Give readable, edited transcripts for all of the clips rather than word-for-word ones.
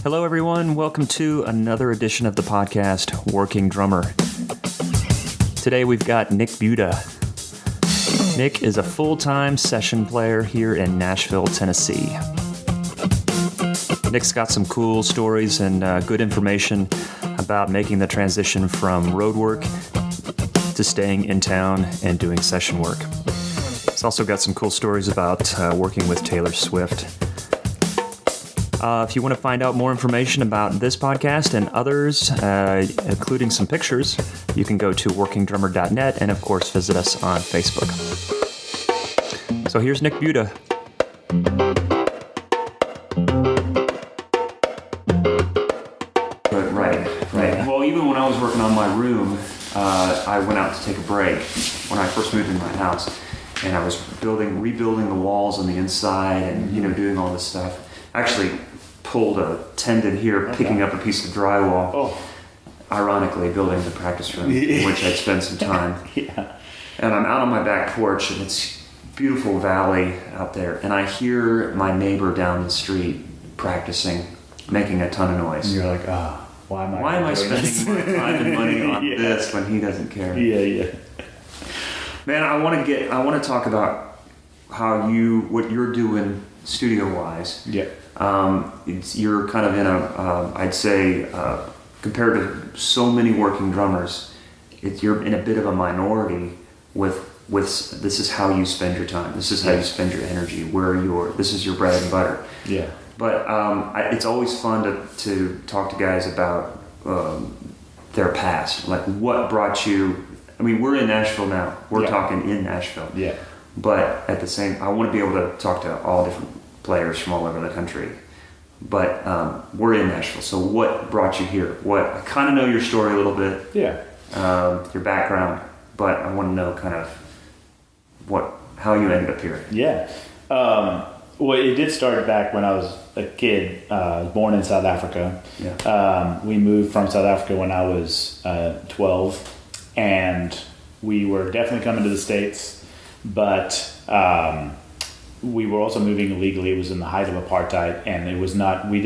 Hello, everyone. Welcome to another edition of the podcast, Working Drummer. Today we've got Nick Buda. Nick is a full-time session player here in Nashville, Tennessee. Nick's got some cool stories and good information about making the transition from road work to staying in town and doing session work. He's also got some cool stories about working with Taylor Swift. If you want to find out more information about this podcast and others, including some pictures, you can go to workingdrummer.net and, of course, visit us on Facebook. So here's Nick Buda. Right. Well, even when I was working on my room, I went out to take a break when I first moved into my house, and I was rebuilding the walls on the inside and, doing all this stuff. Actually pulled a tendon here, picking up a piece of drywall. Ironically, building the practice room in which I'd spend some time. Yeah. And I'm out on my back porch, and it's beautiful valley out there, and I hear my neighbor down the street practicing, making a ton of noise. And you're like, why am I spending my time and money on this when he doesn't care? Yeah. Man, I want to talk about what you're doing studio-wise. Yeah. You're kind of in I'd say, compared to so many working drummers, you're in a bit of a minority with this is how you spend your time. This is how you spend your energy. This is your bread and butter. Yeah. But it's always fun to talk to guys about their past, like what brought you. I mean, we're in Nashville now. We're talking in Nashville. Yeah. But at the same, I want to be able to talk to all different players from all over the country. But we're in Nashville. So what brought you here? I kind of know your story a little bit. Yeah. Your background, but I want to know kind of how you ended up here. Yeah. Well, it did start back when I was a kid. I was born in South Africa. Yeah. We moved from South Africa when I was 12, and we were definitely coming to the States, but we were also moving illegally. It was in the height of apartheid, and it was not. We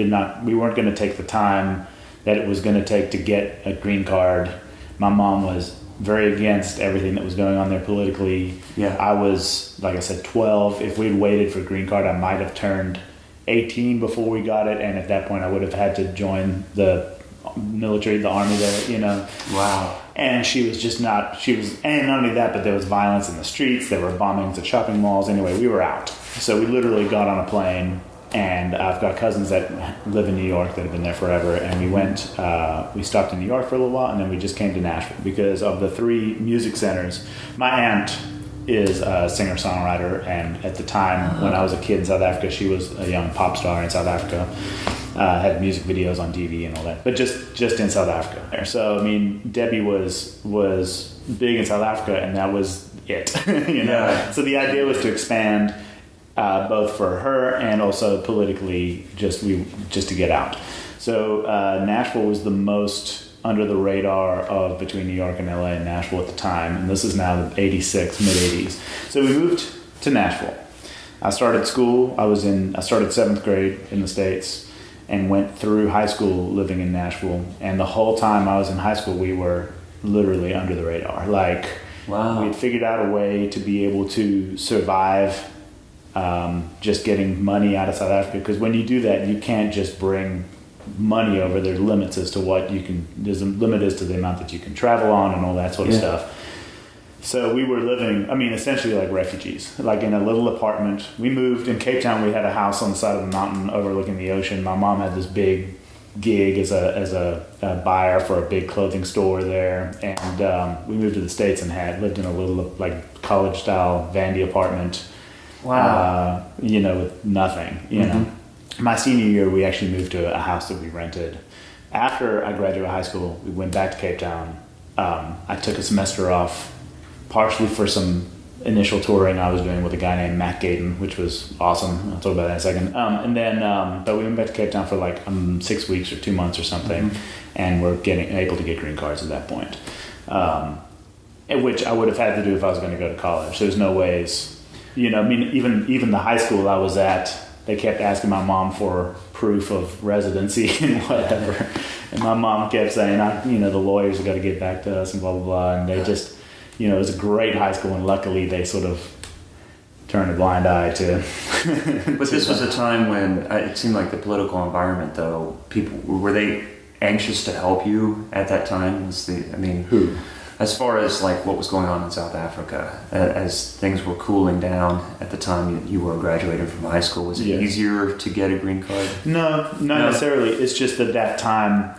weren't going to take the time that it was going to take to get a green card. My mom was very against everything that was going on there politically. Yeah. I was, like I said, 12. If we'd waited for a green card, I might have turned 18 before we got it, and at that point I would have had to join the military, the army there, Wow. And she was just not, and not only that, but there was violence in the streets, there were bombings at shopping malls. Anyway, we were out. So we literally got on a plane, and I've got cousins that live in New York that have been there forever, and we stopped in New York for a little while, and then we just came to Nashville because of the 3 music centers. My aunt is a singer-songwriter, and at the time when I was a kid in South Africa, she was a young pop star in South Africa, had music videos on TV and all that, but just in South Africa. So, I mean, Debbie was big in South Africa, and that was it, Yeah. So the idea was to expand both for her and also politically, just to get out. So Nashville was the most under the radar of between New York and LA and Nashville at the time, and this is now 86, mid-80s. So we moved to Nashville. I started school. I started 7th grade in the States and went through high school living in Nashville, and the whole time I was in high school we were literally under the radar. Like, wow. We'd figured out a way to be able to survive just getting money out of South Africa, because when you do that, you can't just bring money over. There's limits as to there's a limit as to the amount that you can travel on and all that sort of stuff. So we were living, essentially like refugees, like in a little apartment. We moved in Cape Town. We had a house on the side of the mountain overlooking the ocean. My mom had this big gig as a buyer for a big clothing store there, and we moved to the States and lived in a little like college style Vandy apartment. Wow. With nothing. Mm-hmm. My senior year, we actually moved to a house that we rented. After I graduated high school, we went back to Cape Town. I took a semester off, partially for some initial touring I was doing with a guy named Matt Gaydon, which was awesome. I'll talk about that in a second. But we went back to Cape Town for like 6 weeks or 2 months or something, and we're able to get green cards at that point, which I would have had to do if I was going to go to college. There's no ways. I mean, even the high school I was at, they kept asking my mom for proof of residency and whatever. And my mom kept saying, the lawyers have got to get back to us and blah, blah, blah. And they just, it was a great high school. And luckily they sort of turned a blind eye to. But this was a time when it seemed like the political environment, though, were they anxious to help you at that time? Who? As far as like what was going on in South Africa, as things were cooling down at the time you were graduating from high school, was it easier to get a green card? No, not necessarily. It's just that time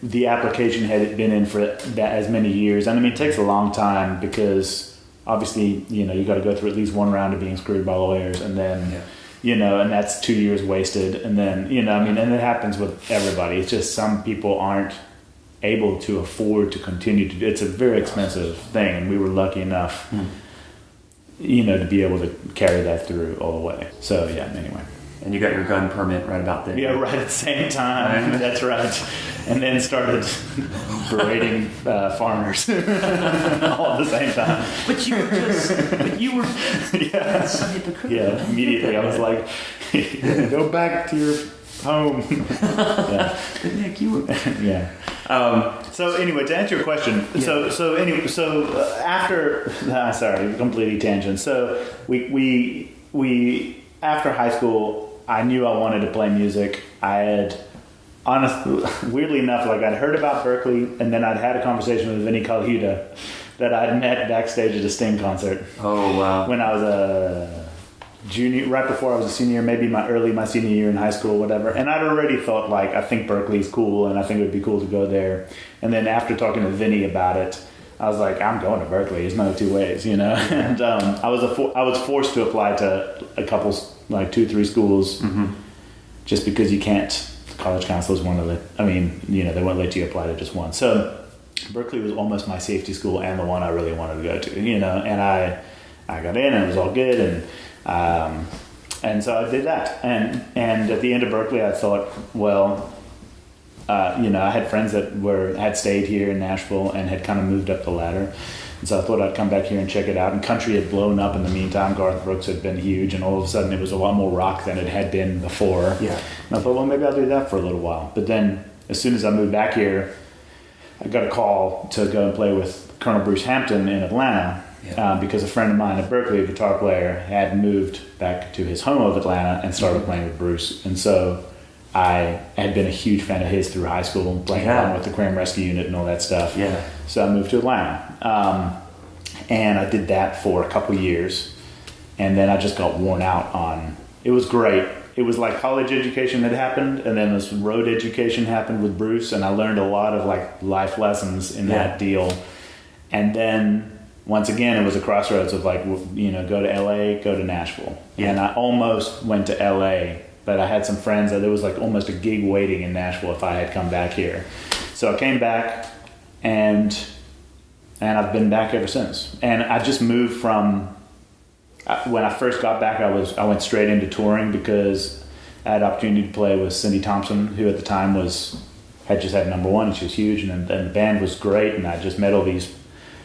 the application had been in for that as many years. And I mean, it takes a long time because obviously, you got to go through at least one round of being screwed by lawyers and then, and that's 2 years wasted. And then, and it happens with everybody. It's just some people aren't able to afford to continue to do. It's a very expensive thing, and we were lucky enough to be able to carry that through all the way. So anyway, and you got your gun permit right about then. Right at the same time. That's right. And then started berating foreigners all at the same time. But you were so hypocritical. Yeah, immediately I was like, go back to your home. But Nick, you were so anyway, to answer your question, after sorry, completely tangent. So we after high school, I knew I wanted to play music. I had weirdly enough, like I'd heard about Berkeley, and then I'd had a conversation with Vinnie Colaiuta that I'd met backstage at a Sting concert. Oh wow! When I was a junior, right before I was a senior, maybe my senior year in high school, whatever. And I'd already thought, like, I think Berkeley's cool, and I think it would be cool to go there. And then after talking to Vinny about it, I was like, I'm going to Berkeley. There's no two ways, And I was forced to apply to a couple, like 2-3 schools, just because you can't. College counselors won't let. They won't let you apply to just one. So Berkeley was almost my safety school and the one I really wanted to go to. And I got in, and it was all good, and so I did that. And at the end of Berkeley, I thought, well, I had friends that had stayed here in Nashville and had kind of moved up the ladder. And so I thought I'd come back here and check it out. And country had blown up in the meantime. Garth Brooks had been huge, and all of a sudden it was a lot more rock than it had been before. Yeah. And I thought, well, maybe I'll do that for a little while. But then as soon as I moved back here, I got a call to go and play with Colonel Bruce Hampton in Atlanta. Because a friend of mine at Berkeley, a guitar player, had moved back to his home of Atlanta and started playing with Bruce. And so I had been a huge fan of his through high school, playing along with the Crime Rescue Unit and all that stuff. Yeah. So I moved to Atlanta. And I did that for a couple years. And then I just got worn out on... It was great. It was like college education had happened, and then this road education happened with Bruce, and I learned a lot of like life lessons in that deal. And then... Once again, it was a crossroads of like, go to LA, go to Nashville. Yeah. And I almost went to LA, but I had some friends that there was like almost a gig waiting in Nashville if I had come back here. So I came back, and I've been back ever since. And I just moved from, when I first got back, I went straight into touring because I had opportunity to play with Cindy Thompson, who at the time had just had number one, and she was huge, and the band was great, and I just met all these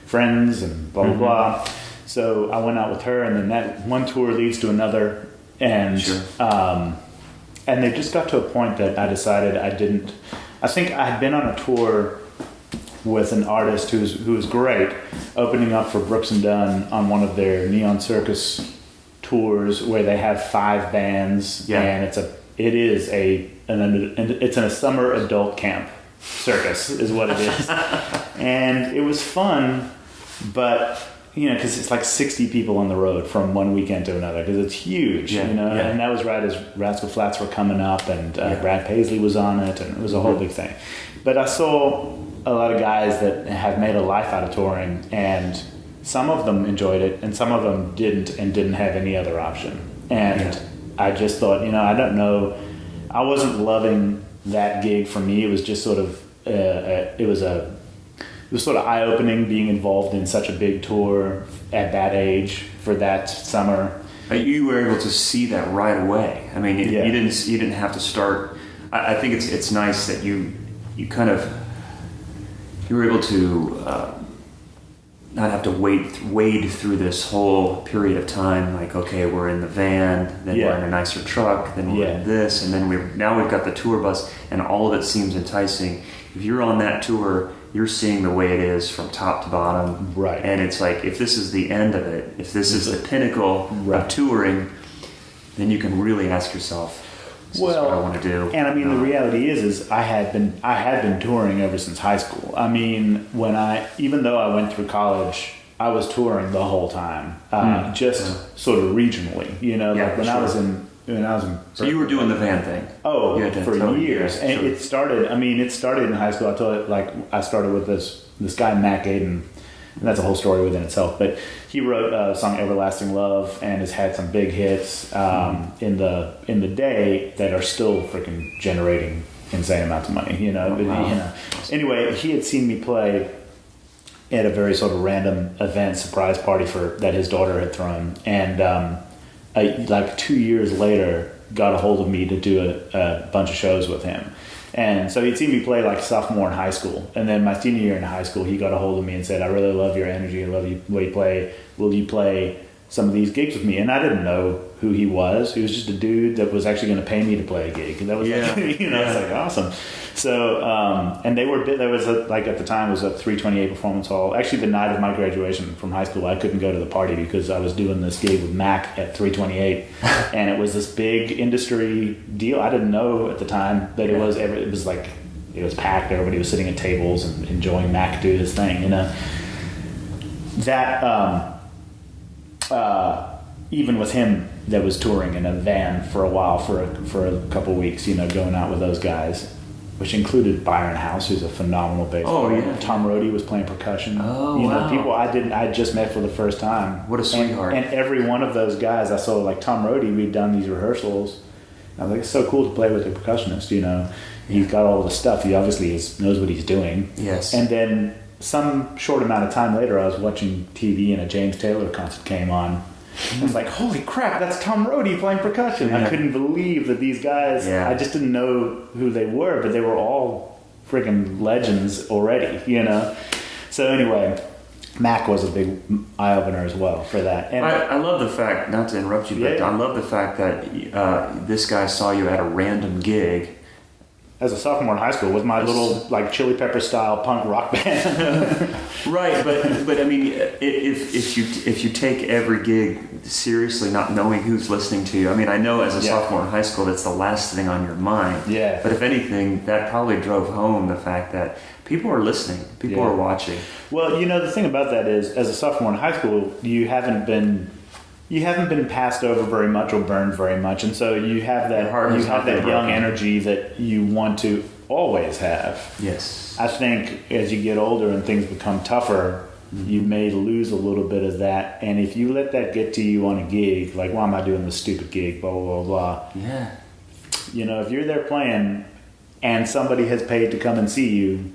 friends and blah blah blah. So I went out with her, and then that one tour leads to another, and and they just got to a point that I decided I think I had been on a tour with an artist who was great, opening up for Brooks and Dunn on one of their Neon Circus tours where they have 5 bands, and it's a summer adult camp circus is what it is. And it was fun, but because it's like 60 people on the road from one weekend to another, because it's huge, and that was right as Rascal Flatts were coming up, and Brad Paisley was on it, and it was a whole big thing. But I saw a lot of guys that have made a life out of touring, and some of them enjoyed it, and some of them didn't have any other option. And I just thought, I don't know, I wasn't loving that gig. For me, it was just sort of it was sort of eye-opening being involved in such a big tour at that age for that summer. You were able to see that right away. I mean, you didn't have to start. I think it's nice that you were able to not have to wade through this whole period of time. Like, okay, we're in the van, then we're in a nicer truck, then we're in this, and then we've got the tour bus, and all of it seems enticing. If you're on that tour, you're seeing the way it is from top to bottom, right? And it's like, if this is the end of it, if this is the pinnacle of touring, then you can really ask yourself, this is what I want to do. And I mean, the reality is I had been touring ever since high school. I mean, even though I went through college, I was touring the whole time, sort of regionally. You know, like when I was in Berkeley. So you were doing the van thing? Oh, for years. And it started in high school. I started with this guy, Mac Aiden. And that's a whole story within itself. But he wrote a song, "Everlasting Love," and has had some big hits in the day that are still freaking generating insane amounts of money. You know. Wow. Anyway, he had seen me play at a very sort of random event, surprise party that his daughter had thrown, and like 2 years later, got a hold of me to do a bunch of shows with him. And so he'd seen me play like sophomore in high school. And then my senior year in high school, he got a hold of me and said, "I really love your energy. I love the way you play. Will you play some of these gigs with me?" And I didn't know who he was. He was just a dude that was actually going to pay me to play a gig. And that was it's like awesome. So, and there was at the time it was a 328 Performance Hall. Actually, the night of my graduation from high school, I couldn't go to the party because I was doing this gig with Mac at 328, and it was this big industry deal. I didn't know at the time that it was packed. Everybody was sitting at tables and enjoying Mac do his thing. You know, that even with him that was touring in a van for a while for a couple weeks. You know, going out with those guys. Which included Byron House, who's a phenomenal bass player. Tom Rohde was playing percussion. Wow. People I just met for the first time. What a sweetheart. And every one of those guys I saw, like Tom Rohde, we'd done these rehearsals. I was like, it's so cool to play with a percussionist, you know. He's got all the stuff. He obviously knows what he's doing. Yes. And then some short amount of time later, I was watching TV and a James Taylor concert came on. I was like, holy crap, that's Tom Rohde playing percussion. Yeah. I couldn't believe that these guys, I just didn't know who they were, but they were all friggin' legends already, you know? So anyway, Mac was a big eye-opener as well for that. And I love the fact, not to interrupt you, but I love the fact that this guy saw you at a random gig. As a sophomore in high school with my little like Chili Pepper style punk rock band. Right, but I mean, if you take every gig seriously, not knowing who's listening to you. I mean, I know as a sophomore in high school, that's the last thing on your mind. Yeah. But if anything, that probably drove home the fact that people are listening, people are watching. Well, you know, the thing about that is, as a sophomore in high school, you haven't been passed over very much or burned very much, and so you have that young energy that you want to always have. Yes. I think as you get older and things become tougher, you may lose a little bit of that, and if you let that get to you on a gig, like, why am I doing this stupid gig, blah, blah, blah, blah. Yeah. You know, if you're there playing and somebody has paid to come and see you,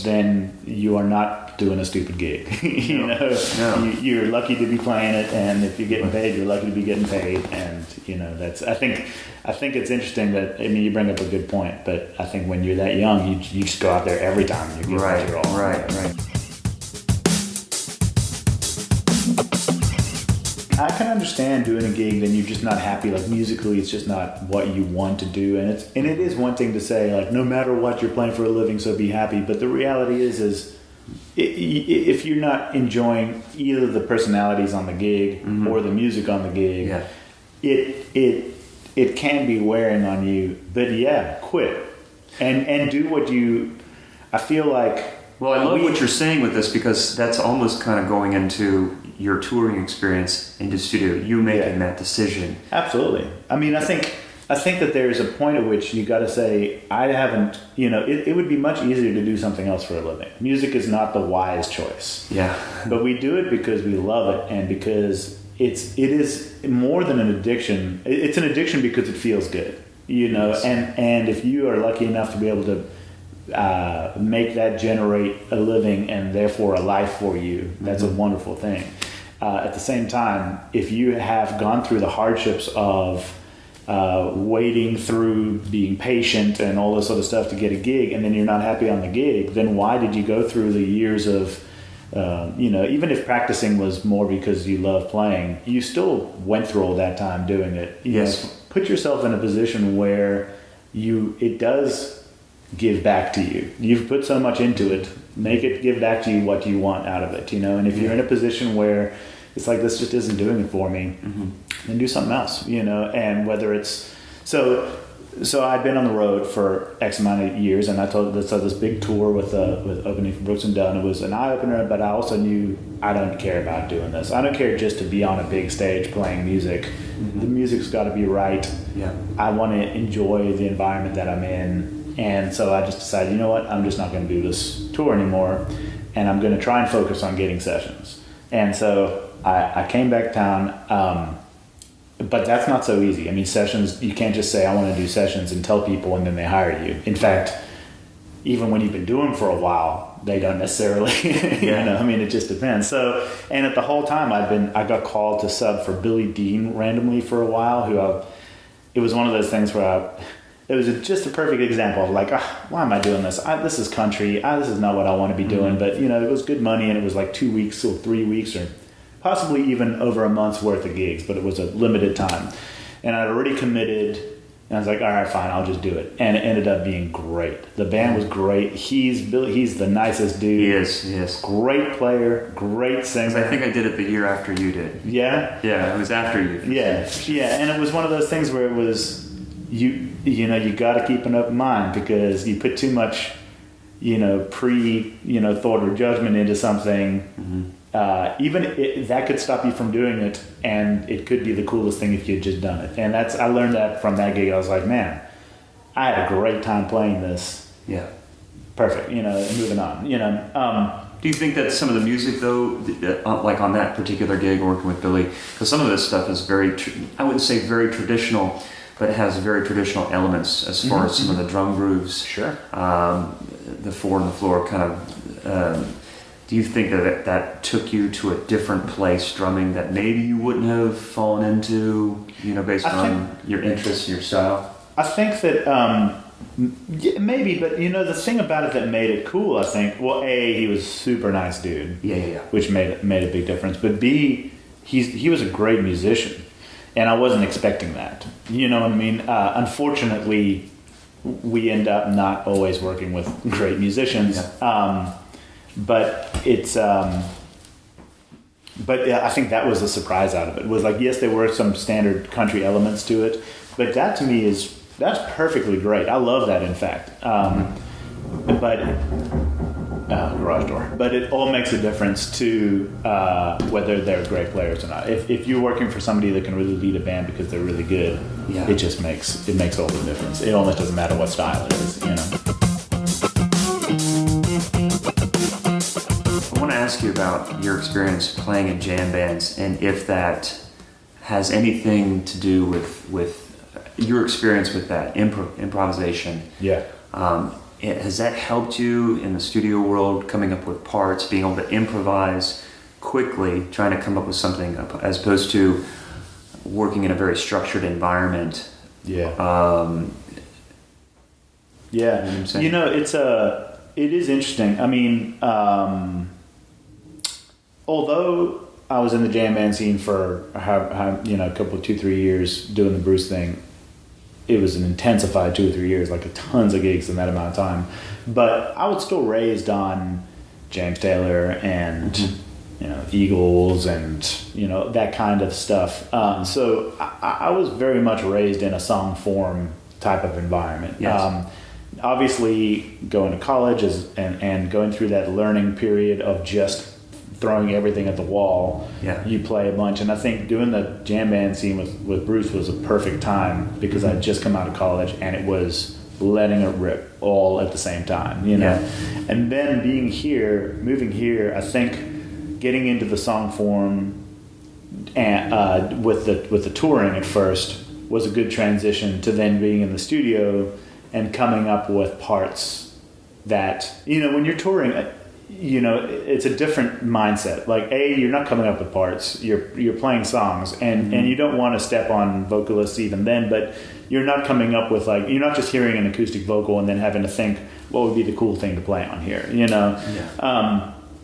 then you are not doing a stupid gig. You're lucky to be playing it, and if you're getting paid, you're lucky to be getting paid. And you know, that's I think it's interesting that, I mean, you bring up a good point, but I think when you're that young, you just go out there every time and you give it your all. Right. I can understand doing a gig and you're just not happy. Like, musically, it's just not what you want to do, and it is one thing to say, like, no matter what, you're playing for a living, so be happy. But the reality is if you're not enjoying either the personalities on the gig or the music on the gig, it can be wearing on you. But quit and do what you. I feel like. Well, I love what you're saying with this, because that's almost kind of going into your touring experience into studio. You making that decision. Absolutely. I mean, I think that there's a point at which you got to say, I haven't. You know, it would be much easier to do something else for a living. Music is not the wise choice. Yeah. But we do it because we love it, and because it is more than an addiction. It's an addiction because it feels good. You know, and if you are lucky enough to be able to make that generate a living and therefore a life for you, that's a wonderful thing. At the same time, if you have gone through the hardships of waiting through, being patient and all this sort of stuff to get a gig, and then you're not happy on the gig, then why did you go through the years of Even if practicing was more because you love playing, you still went through all that time doing it. Put yourself in a position where it does give back to you. You've put so much into it, make it give back to you what you want out of it, And if you're in a position where it's like, this just isn't doing it for me, then do something else, and whether it's, so I'd been on the road for X amount of years, and I told this big tour with opening for Brooks and Dunn. It was an eye opener, but I also knew I don't care about doing this. I don't care just to be on a big stage playing music. The music's got to be right. Yeah. I want to enjoy the environment that I'm in. And so I just decided, you know what, I'm just not going to do this tour anymore, and I'm going to try and focus on getting sessions. And so I came back to town, but that's not so easy. I mean, sessions, you can't just say, I want to do sessions and tell people and then they hire you. In fact, even when you've been doing for a while, they don't necessarily, it just depends. So, and at the whole time I got called to sub for Billy Dean randomly for a while, it was one of those things where it was just a perfect example of like, why am I doing this? This is country. This is not what I want to be doing. But, it was good money, and it was like 2 weeks or 3 weeks or possibly even over a month's worth of gigs, but it was a limited time. And I'd already committed, and I was like, all right, fine, I'll just do it. And it ended up being great. The band was great. He's the nicest dude. He is. Great player, great singer. I think I did it the year after you did. Yeah? Yeah, it was after you. Yeah. And it was one of those things where it was, you got to keep an open mind, because you put too much, thought or judgment into something. That could stop you from doing it, and it could be the coolest thing if you'd just done it. And I learned that from that gig. I was like, man, I had a great time playing this. Yeah. Perfect. And moving on. Do you think that some of the music, though, like on that particular gig working with Billy, because some of this stuff is I wouldn't say very traditional, but it has very traditional elements as far as some of the drum grooves. Sure. The 4 on the floor kind of. Do you think that took you to a different place drumming that maybe you wouldn't have fallen into, based on your interests and your style? I think that maybe, but the thing about it that made it cool, I think, well, A, he was a super nice dude. Yeah. Which made a big difference. But B, he was a great musician, and I wasn't expecting that. You know what I mean? Unfortunately, we end up not always working with great musicians. Yeah. But it's, I think that was the surprise out of it. It was like, yes, there were some standard country elements to it, but that to me that's perfectly great. I love that, in fact. Garage door. But it all makes a difference to whether they're great players or not. If you're working for somebody that can really lead a band because they're really good, it just makes all the difference. It almost doesn't matter what style it is, I want to ask you about your experience playing in jam bands, and if that has anything to do with your experience with that improvisation. Yeah. Has that helped you in the studio world, coming up with parts, being able to improvise quickly, trying to come up with something, as opposed to working in a very structured environment? Yeah. You know what I'm saying? It is interesting. I mean, although I was in the jam band scene for a couple, 2-3 years doing the Bruce thing, it was an intensified 2 or 3 years, like tons of gigs in that amount of time. But I was still raised on James Taylor and Eagles and that kind of stuff. So I was very much raised in a song form type of environment. Yes. Obviously, going to college and going through that learning period of just throwing everything at the wall, you play a bunch. And I think doing the jam band scene with Bruce was a perfect time, because I'd just come out of college and it was letting it rip all at the same time, And then moving here, I think getting into the song form and with the touring at first was a good transition to then being in the studio and coming up with parts that, when you're touring, it's a different mindset. Like, you're not coming up with parts, you're playing songs, and you don't want to step on vocalists even then, but you're not coming up with, like, you're not just hearing an acoustic vocal and then having to think, what would be the cool thing to play on here,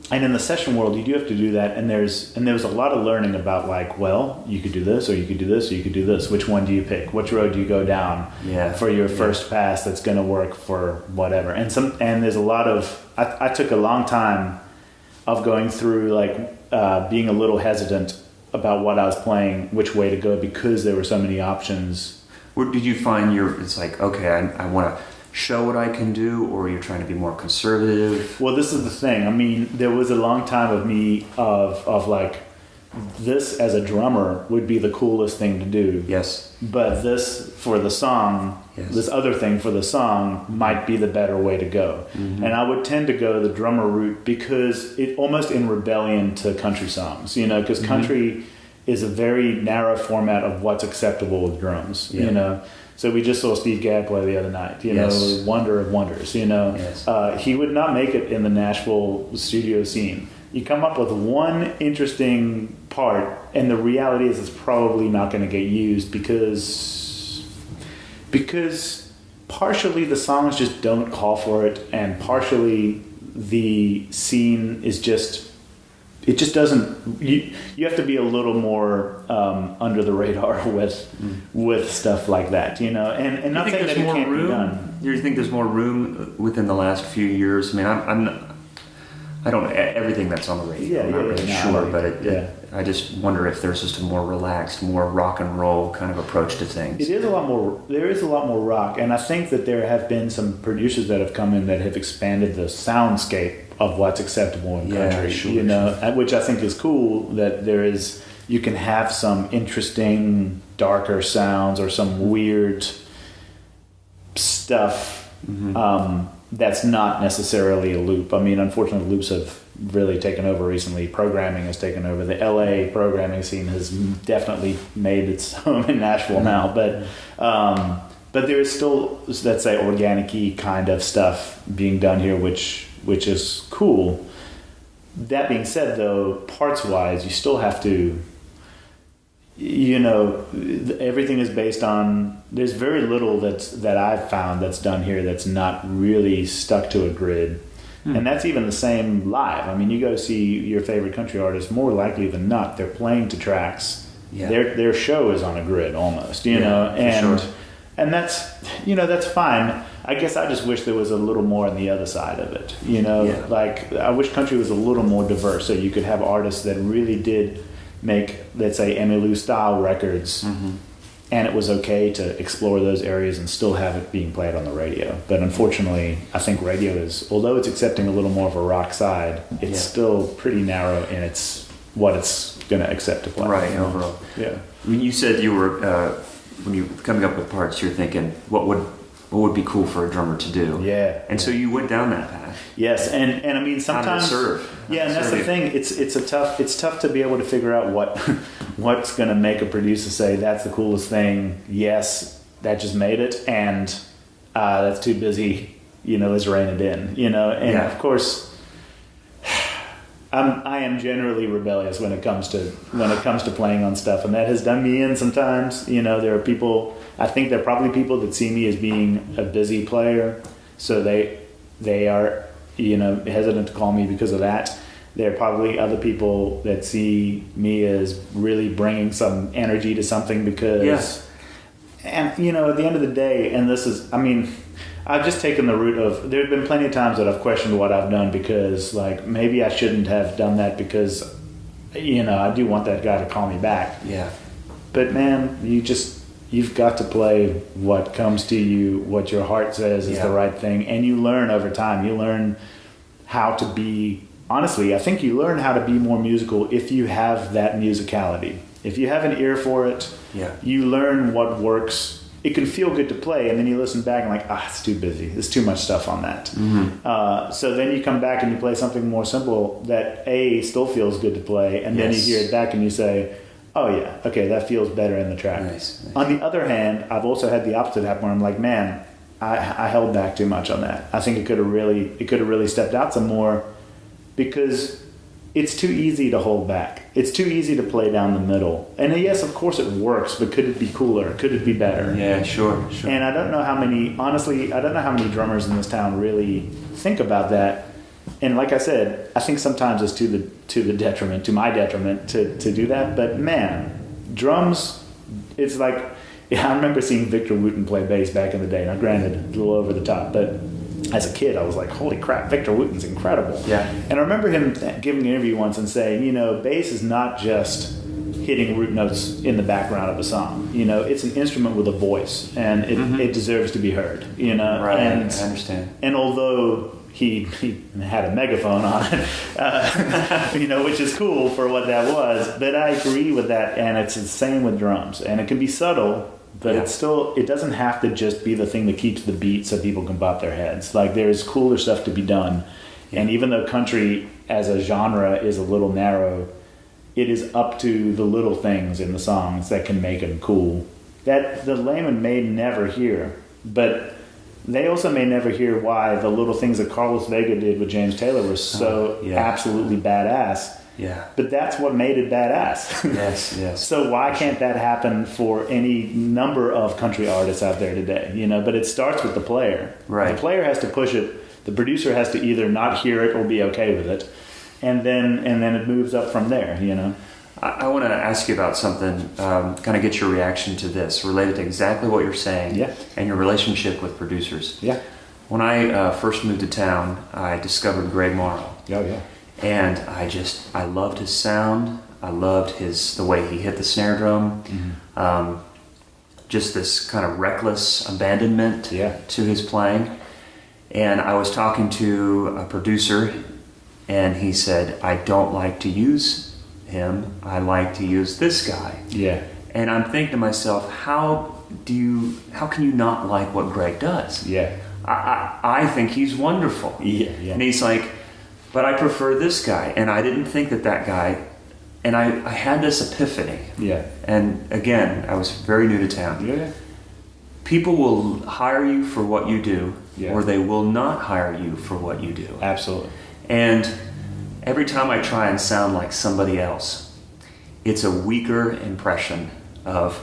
And in the session world, you do have to do that, and there was a lot of learning about like, well, you could do this, or you could do this, or you could do this. Which one do you pick? Which road do you go down for your first pass that's going to work for whatever? And there's a lot of I took a long time of going through like being a little hesitant about what I was playing, which way to go, because there were so many options. What did you find? It's like, okay, I want to show what I can do, or you're trying to be more conservative? Well, this is the thing. I mean, there was a long time of me of like, this as a drummer would be the coolest thing to do. Yes. But this for the song, this other thing for the song might be the better way to go. Mm-hmm. And I would tend to go the drummer route because it almost in rebellion to country songs, you know, because country is a very narrow format of what's acceptable with drums, you know. So we just saw Steve Gadd play the other night, you know, wonder of wonders, you know. Yes. He would not make it in the Nashville studio scene. You come up with one interesting part, and the reality is it's probably not going to get used because partially the songs just don't call for it, and partially the scene is just... It just doesn't. You have to be a little more under the radar with stuff like that, you know. And not saying that it can't be done. Do you think there's more room within the last few years? I mean, I don't everything that's on the radio. I'm not really sure, but I just wonder if there's just a more relaxed, more rock and roll kind of approach to things. It is a lot more. There is a lot more rock, and I think that there have been some producers that have come in that have expanded the soundscape of what's acceptable in country, you know, which I think is cool. That you can have some interesting, darker sounds or some weird stuff that's not necessarily a loop. I mean, unfortunately, loops have really taken over recently. Programming has taken over. The LA programming scene has definitely made its home in Nashville now, but there is still, let's say, organic-y kind of stuff being done here, which is cool. That being said, though, parts-wise, you still have to, you know, everything is based on, there's very little that I've found that's done here that's not really stuck to a grid. And that's even the same live. I mean, you go see your favorite country artist, more likely than not, they're playing to tracks. Yeah. Their show is on a grid almost, you know, and that's, you know, that's fine. I guess I just wish there was a little more on the other side of it, you know, like I wish country was a little more diverse, so you could have artists that really did make, let's say, Emmylou style records, and it was okay to explore those areas and still have it being played on the radio. But unfortunately, I think radio is, although it's accepting a little more of a rock side, it's still pretty narrow in what it's going to accept to play. Right, overall. Yeah. I mean, you said you were, when you were coming up with parts, you're thinking, what would be cool for a drummer to do? Yeah. And so you went down that path. Yes, and I mean sometimes and that's the thing. It's tough to be able to figure out what's going to make a producer say that's the coolest thing. Yes, that just made it, and that's too busy. You know, let's rein it in. You know, and of course, I am generally rebellious when it comes to playing on stuff, and that has done me in sometimes. You know, there are people. I think there are probably people that see me as being a busy player, so they are, you know, hesitant to call me because of that. There are probably other people that see me as really bringing some energy to something because, and you know, at the end of the day, and this is, I mean, I've just taken the route of, there have been plenty of times that I've questioned what I've done because, like, maybe I shouldn't have done that because, you know, I do want that guy to call me back. Yeah. But man, you've got to play what comes to you, what your heart says is the right thing, and you learn over time. You learn how to be, honestly, I think you learn how to be more musical if you have that musicality. If you have an ear for it, you learn what works. It can feel good to play, and then you listen back and like, it's too busy. There's too much stuff on that. So then you come back and you play something more simple that still feels good to play, and then you hear it back and you say, oh yeah, okay, that feels better in the track. Nice. On the other hand, I've also had the opposite happen where I'm like, man, I held back too much on that. I think it could have really stepped out some more because it's too easy to hold back. It's too easy to play down the middle. And yes, of course it works, but could it be cooler? Could it be better? Yeah, sure. And I don't know how many drummers in this town really think about that. And like I said, I think sometimes it's to my detriment to do that. But man, drums, it's like, I remember seeing Victor Wooten play bass back in the day. Now granted, a little over the top, but as a kid I was like, holy crap, Victor Wooten's incredible. Yeah. And I remember him giving an interview once and saying, bass is not just hitting root notes in the background of a song. It's an instrument with a voice, and it deserves to be heard. Right, And, I understand. And although he had a megaphone on it, which is cool for what that was, but I agree with that, and it's the same with drums. And it can be subtle, but it doesn't have to just be the thing that keeps the beat so people can bop their heads. Like, there's cooler stuff to be done. Yeah. And even though country as a genre is a little narrow, it is up to the little things in the songs that can make them cool, that the layman may never hear. But they also may never hear why the little things that Carlos Vega did with James Taylor were so absolutely badass. Yeah. But that's what made it badass. Yes. So why can't that happen for any number of country artists out there today? But it starts with the player. Right. The player has to push it. The producer has to either not hear it or be okay with it. And then it moves up from there, I want to ask you about something, kind of get your reaction to this, related to exactly what you're saying and your relationship with producers. Yeah. When I first moved to town, I discovered Greg Morrow. Oh, yeah. And I loved his sound. I loved the way he hit the snare drum. Mm-hmm. Just this kind of reckless abandonment to his playing. And I was talking to a producer, and he said, I don't like to use him. I like to use this guy. Yeah. And I'm thinking to myself, how can you not like what Greg does? Yeah. I think he's wonderful. Yeah. And he's like, but I prefer this guy. And I didn't think that guy, and I had this epiphany. Yeah. And again, I was very new to town. Yeah. People will hire you for what you do, or they will not hire you for what you do. Absolutely. And every time I try and sound like somebody else, it's a weaker impression of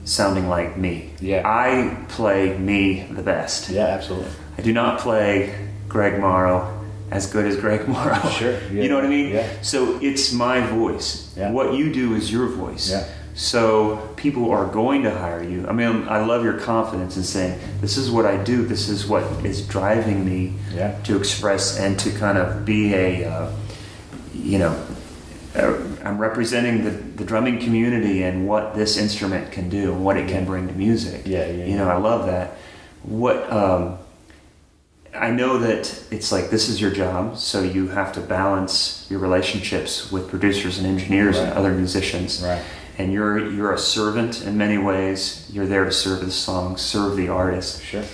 sounding like me. Yeah. I play me the best. Yeah, absolutely. I do not play Greg Morrow as good as Greg Morrow. Sure. Yeah. You know what I mean? Yeah. So it's my voice. Yeah. What you do is your voice. Yeah. So people are going to hire you. I mean, I love your confidence in saying, this is what I do. This is what is driving me to express and to kind of be I'm representing the drumming community and what this instrument can do and what it can bring to music. I love that. I know that it's like, this is your job, so you have to balance your relationships with producers and engineers and other musicians. Right. And you're a servant in many ways. You're there to serve the song, serve the artist. Sure.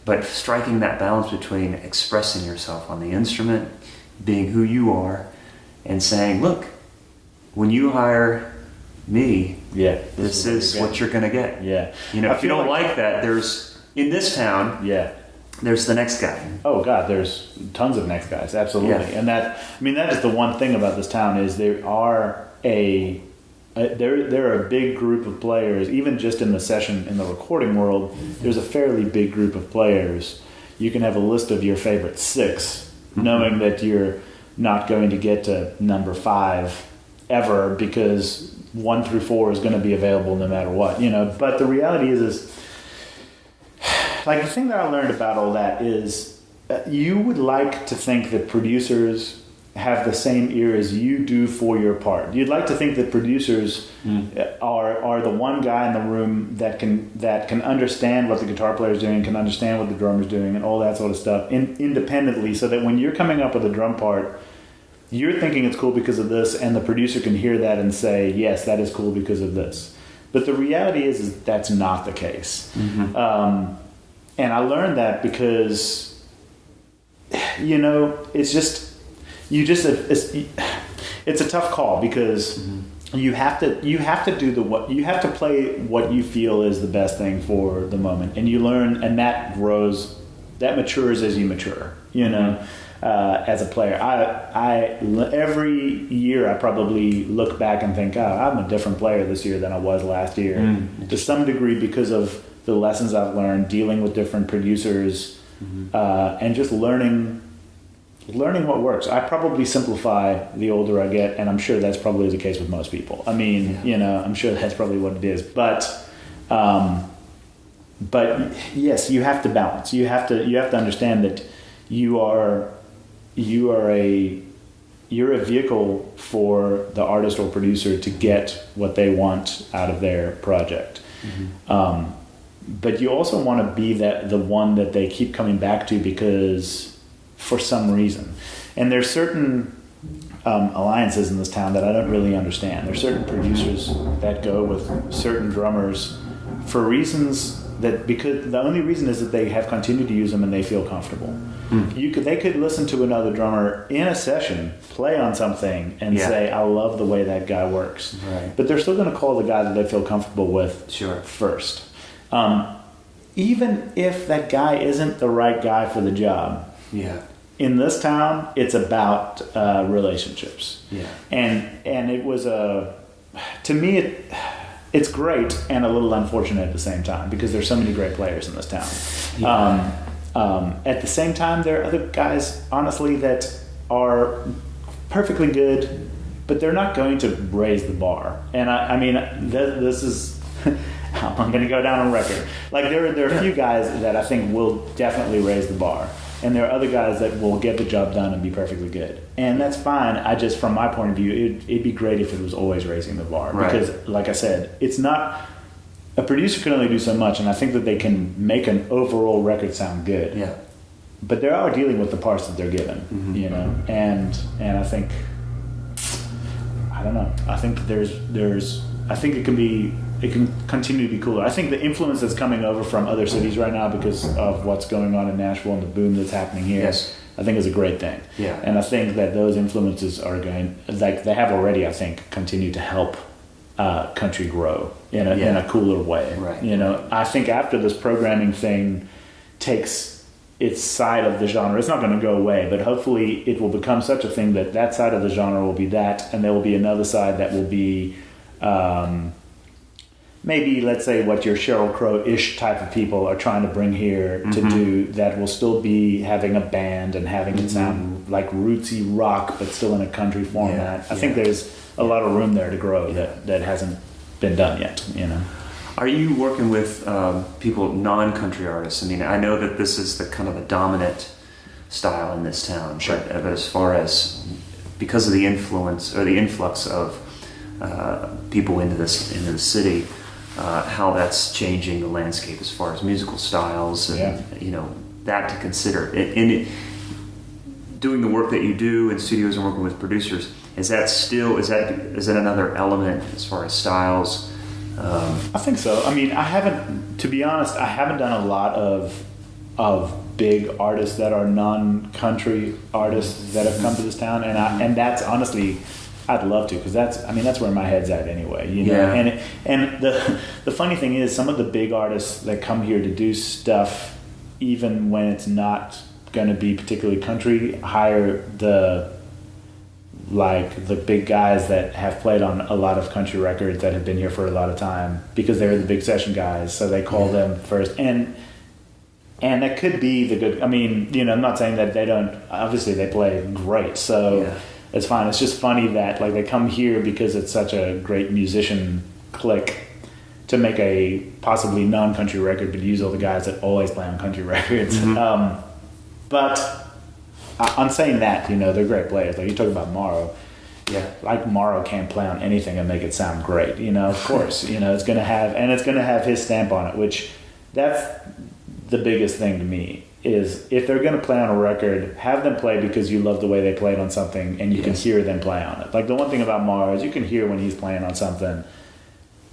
But striking that balance between expressing yourself on the instrument, being who you are, and saying, look, when you hire me, this is what you're going to get. Yeah. If you don't like that, there's, in this town, there's the next guy. Oh God, there's tons of next guys, absolutely. Yeah. And that is the one thing about this town, is there are a big group of players, even just in the recording world. There's a fairly big group of players. You can have a list of your favorite 6, knowing that you're not going to get to number 5 ever, because 1 through 4 is going to be available no matter what, But the reality is like, the thing that I learned about all that is you would like to think that producers have the same ear as you do for your part. You'd like to think that producers are the one guy in the room that can understand what the guitar player is doing, can understand what the drummer's doing, and all that sort of stuff independently, so that when you're coming up with a drum part, you're thinking it's cool because of this, and the producer can hear that and say, yes, that is cool because of this. But the reality is that's not the case. Mm-hmm. And I learned that because, it's a tough call, because you have to play what you feel is the best thing for the moment, and you learn, and that matures as you mature, as a player. I every year I probably look back and think, I'm a different player this year than I was last year, to some degree, because of the lessons I've learned dealing with different producers, and just learning learning what works. I probably simplify the older I get, and I'm sure that's probably the case with most people. I mean, I'm sure that's probably what it is. But yes, you have to balance. You have to understand that you're a vehicle for the artist or producer to get what they want out of their project. Mm-hmm. But you also want to be the one that they keep coming back to because for some reason. And there's certain alliances in this town that I don't really understand. There's certain producers that go with certain drummers for reasons because the only reason is that they have continued to use them and they feel comfortable. They could listen to another drummer in a session play on something and say, I love the way that guy works. Right. But they're still going to call the guy that they feel comfortable with first. Even if that guy isn't the right guy for the job. Yeah. In this town, it's about relationships. Yeah. And it was to me, it's great and a little unfortunate at the same time because there's so many great players in this town. Yeah. At the same time, there are other guys, honestly, that are perfectly good, but they're not going to raise the bar. And I mean, this is, I'm going to go down on record. Like there are a few guys that I think will definitely raise the bar. And there are other guys that will get the job done and be perfectly good. And that's fine. I just, from my point of view, it'd be great if it was always raising the bar. Right. Because, like I said, it's not... A producer can only do so much, and I think that they can make an overall record sound good. Yeah. But they are dealing with the parts that they're given, And I think... I don't know. I think that I think it can continue to be cooler. I think the influence that's coming over from other cities right now because of what's going on in Nashville and the boom that's happening here, I think is a great thing. Yeah. And I think that those influences are going, like they have already, I think, continued to help country grow in a cooler way. Right. I think after this programming thing takes its side of the genre, it's not going to go away, but hopefully it will become such a thing that side of the genre will be that, and there will be another side that will be... maybe, let's say, what your Sheryl Crow-ish type of people are trying to bring here to do, that will still be having a band and having it sound like rootsy rock, but still in a country format. I think there's a lot of room there to grow that hasn't been done yet, Are you working with people, non-country artists? I mean, I know that this is the kind of the dominant style in this town, sure. But as far as, because of the influence or the influx of people into the city, how that's changing the landscape as far as musical styles and that to consider. In doing the work that you do in studios and working with producers, is that another element as far as styles? I think so. I mean, to be honest, I haven't done a lot of big artists that are non-country artists that have come to this town, and that's honestly, I'd love to, because that's where my head's at anyway, Yeah. And the funny thing is, some of the big artists that come here to do stuff, even when it's not going to be particularly country, hire the big guys that have played on a lot of country records that have been here for a lot of time, because they're the big session guys. So they call them first, and that could be the good. I mean, I'm not saying that they don't. Obviously, they play great. So. Yeah. It's fine. It's just funny that they come here because it's such a great musician clique to make a possibly non-country record, but use all the guys that always play on country records. Mm-hmm. But I'm saying that they're great players. Like you talk about Morrow, Morrow can't play on anything and make it sound great. Of course, it's going to have his stamp on it, which that's the biggest thing to me. Is if they're going to play on a record, have them play because you love the way they played on something and you can hear them play on it. Like the one thing about Mars, you can hear when he's playing on something,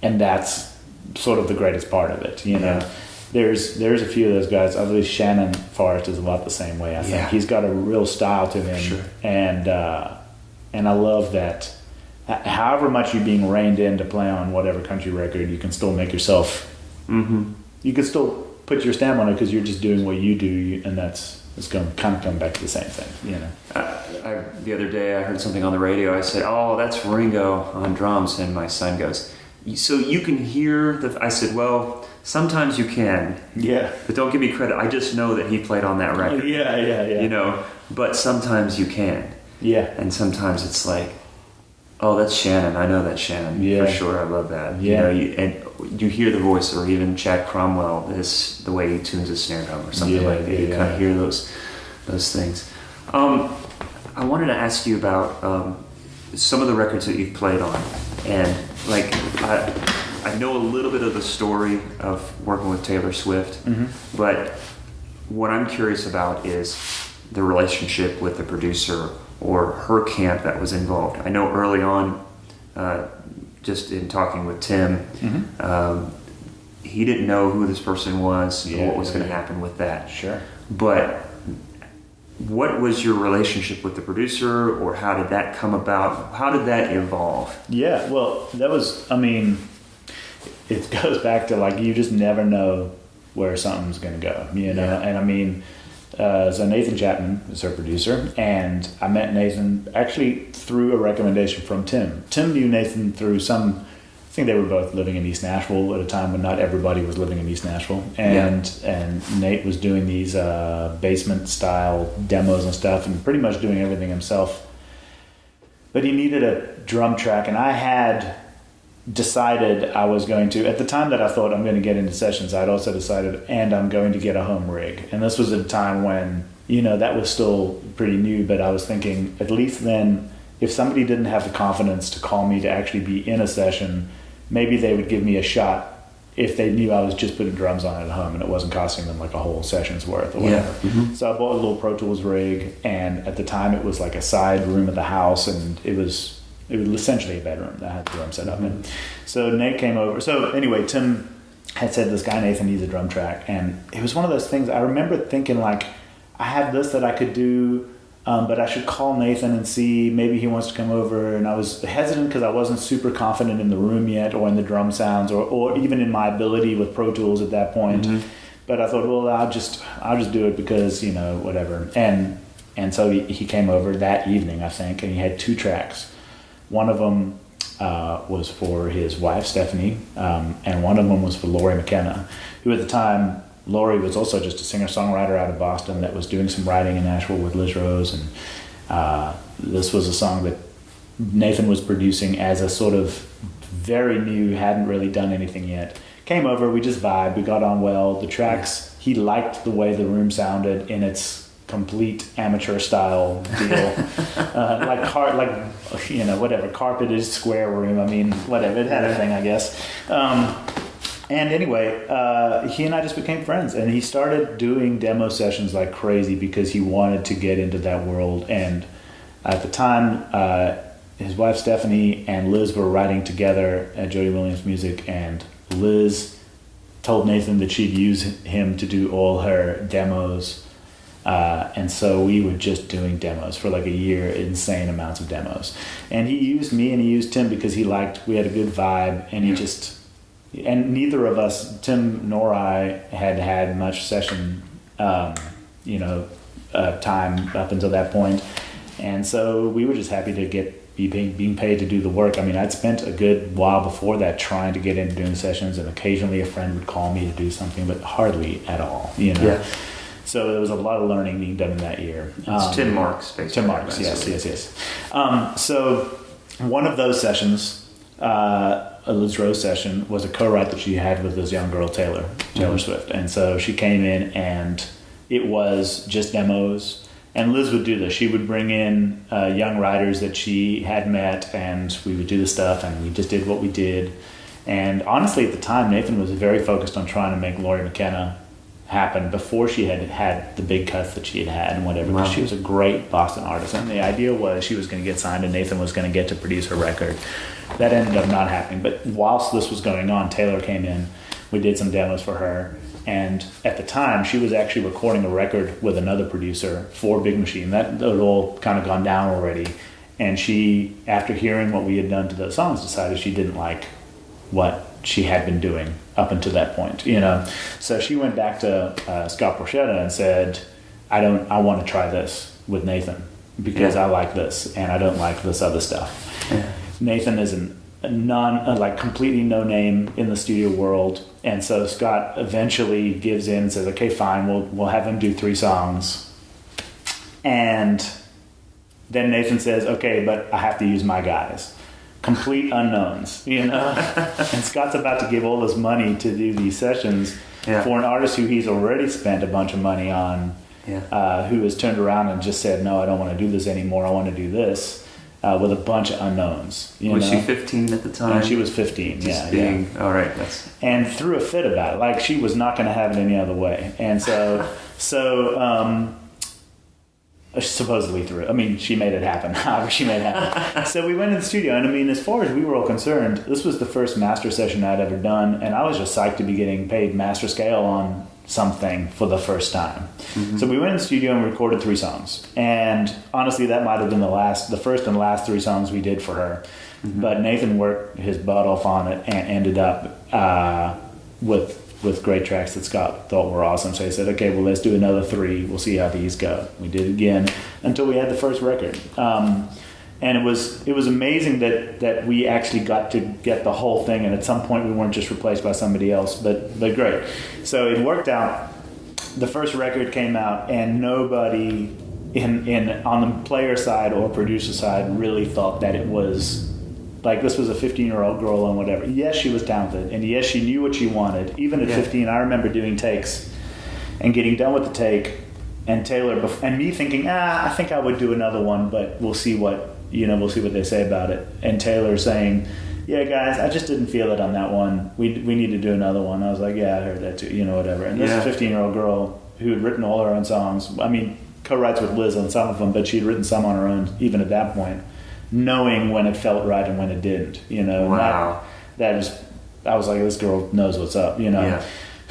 and that's sort of the greatest part of it. There's a few of those guys. I believe Shannon Forrest is a lot the same way. I think he's got a real style to him, sure. And I love that. However much you're being reined in to play on whatever country record, you can still make yourself. Mm-hmm. You can still put your stamp on it because you're just doing what you do, and it's going to kind of come back to the same thing, The other day I heard something on the radio. I said, "Oh, that's Ringo on drums," and my son goes, so you can hear I said, well, sometimes you can, Yeah. but don't give me credit. I just know that he played on that record. Yeah. But sometimes you can. Yeah. And sometimes it's like, oh, that's Shannon. I know that's Shannon. Yeah. For sure. I love that. Yeah. And you hear the voice, or even Chad Cromwell, the way he tunes his snare drum or something like that. You kind of hear those things. I wanted to ask you about some of the records that you've played on. And like, I know a little bit of the story of working with Taylor Swift, but what I'm curious about is the relationship with the producer or her camp that was involved. I know early on, just in talking with Tim, he didn't know who this person was or what was going to happen with that. Sure. But what was your relationship with the producer, or how did that come about? How did that evolve? Yeah, well, that was, I mean, it goes back to like, you just never know where something's going to go, you know? And I mean, so Nathan Chapman is her producer, and I met Nathan actually through a recommendation from Tim. Tim knew Nathan through I think they were both living in East Nashville at a time when not everybody was living in East Nashville. And Nate was doing these basement style demos and stuff, and pretty much doing everything himself. But he needed a drum track, and I had decided I was going to, at the time that I thought I'm going to get into sessions, I'd also decided, and I'm going to get a home rig. And this was at a time when, that was still pretty new, but I was thinking, at least then, if somebody didn't have the confidence to call me to actually be in a session, maybe they would give me a shot if they knew I was just putting drums on at home and it wasn't costing them like a whole session's worth or whatever. So I bought a little Pro Tools rig, and at the time it was like a side room of the house, and it was essentially a bedroom that had the drum set up in. So Nate came over. So anyway, Tim had said, this guy Nathan needs a drum track, and it was one of those things I remember thinking, like, I have this that I could do, but I should call Nathan and see, maybe he wants to come over. And I was hesitant because I wasn't super confident in the room yet, or in the drum sounds, or even in my ability with Pro Tools at that point. But I thought, well, I'll just do it because, whatever. And so he came over that evening, I think, and he had 2 tracks. One of them was for his wife, Stephanie, and one of them was for Lori McKenna, who at the time, Lori was also just a singer-songwriter out of Boston that was doing some writing in Nashville with Liz Rose, and this was a song that Nathan was producing as a sort of very new, hadn't really done anything yet. Came over, we just vibed, we got on well. The tracks, he liked the way the room sounded in its complete amateur style deal, whatever, carpeted square room. I mean, whatever, it had a thing, I guess. And anyway, he and I just became friends, and he started doing demo sessions like crazy because he wanted to get into that world. And at the time, his wife Stephanie and Liz were writing together at Jody Williams Music, and Liz told Nathan that she'd use him to do all her demos. And so we were just doing demos for like a year, insane amounts of demos. And he used me and he used Tim because we had a good vibe, and and neither of us, Tim nor I, had much session, time up until that point. And so we were just happy to being paid to do the work. I mean, I'd spent a good while before that trying to get into doing sessions, and occasionally a friend would call me to do something, but hardly at all, Yeah. So there was a lot of learning being done in that year. It's Tim Marks, basically. Tim Marks, yes. So one of those sessions, a Liz Rose session, was a co-write that she had with this young girl, Taylor Swift. And so she came in, and it was just demos. And Liz would do this. She would bring in young writers that she had met, and we would do the stuff, and we just did what we did. And honestly, at the time, Nathan was very focused on trying to make Lori McKenna happen before she had the big cuts that she had and whatever. Wow. She was a great Boston artist, and the idea was she was going to get signed and Nathan was going to get to produce her record. That ended up not happening, but whilst this was going on, Taylor came in. We did some demos for her, and at the time she was actually recording a record with another producer for Big Machine. That had all kind of gone down already, and she, after hearing what we had done to those songs, decided she didn't like what she had been doing up until that point, So she went back to Scott Borchetta and said, I want to try this with Nathan because I like this and I don't like this other stuff. Yeah. Nathan is an like completely no name in the studio world. And so Scott eventually gives in and says, okay, fine, we'll have him do 3 songs. And then Nathan says, okay, but I have to use my guys. Complete unknowns, And Scott's about to give all this money to do these sessions for an artist who he's already spent a bunch of money on, who has turned around and just said, no, I don't want to do this anymore. I want to do this. With a bunch of unknowns. Was she 15 at the time? And she was 15, all right. And threw a fit about it. Like, she was not going to have it any other way. And so supposedly threw it. I mean, she made it happen. However she made it happen. So we went in the studio, and I mean, as far as we were all concerned, this was the first master session I'd ever done, and I was just psyched to be getting paid master scale on something for the first time. Mm-hmm. So we went in the studio and recorded 3 songs. And honestly, that might have been the first and last 3 songs we did for her. Mm-hmm. But Nathan worked his butt off on it and ended up with great tracks that Scott thought were awesome. So he said, okay, well, let's do another 3. We'll see how these go. We did it again until we had the first record. And it was amazing that we actually got to get the whole thing, and at some point we weren't just replaced by somebody else, but great. So it worked out. The first record came out, and nobody on the player side or producer side really thought that it was like this was a 15-year-old girl on whatever. Yes, she was talented, and yes, she knew what she wanted. Even at 15, I remember doing takes and getting done with the take, and Taylor and me thinking, I think I would do another one, but we'll see what they say about it. And Taylor saying, yeah, guys, I just didn't feel it on that one. We need to do another one. I was like, yeah, I heard that too, whatever. And this 15-year-old girl who had written all her own songs, I mean, co-writes with Liz on some of them, but she'd written some on her own even at that point, knowing when it felt right and when it didn't, Wow. I was like, this girl knows what's up, Yeah.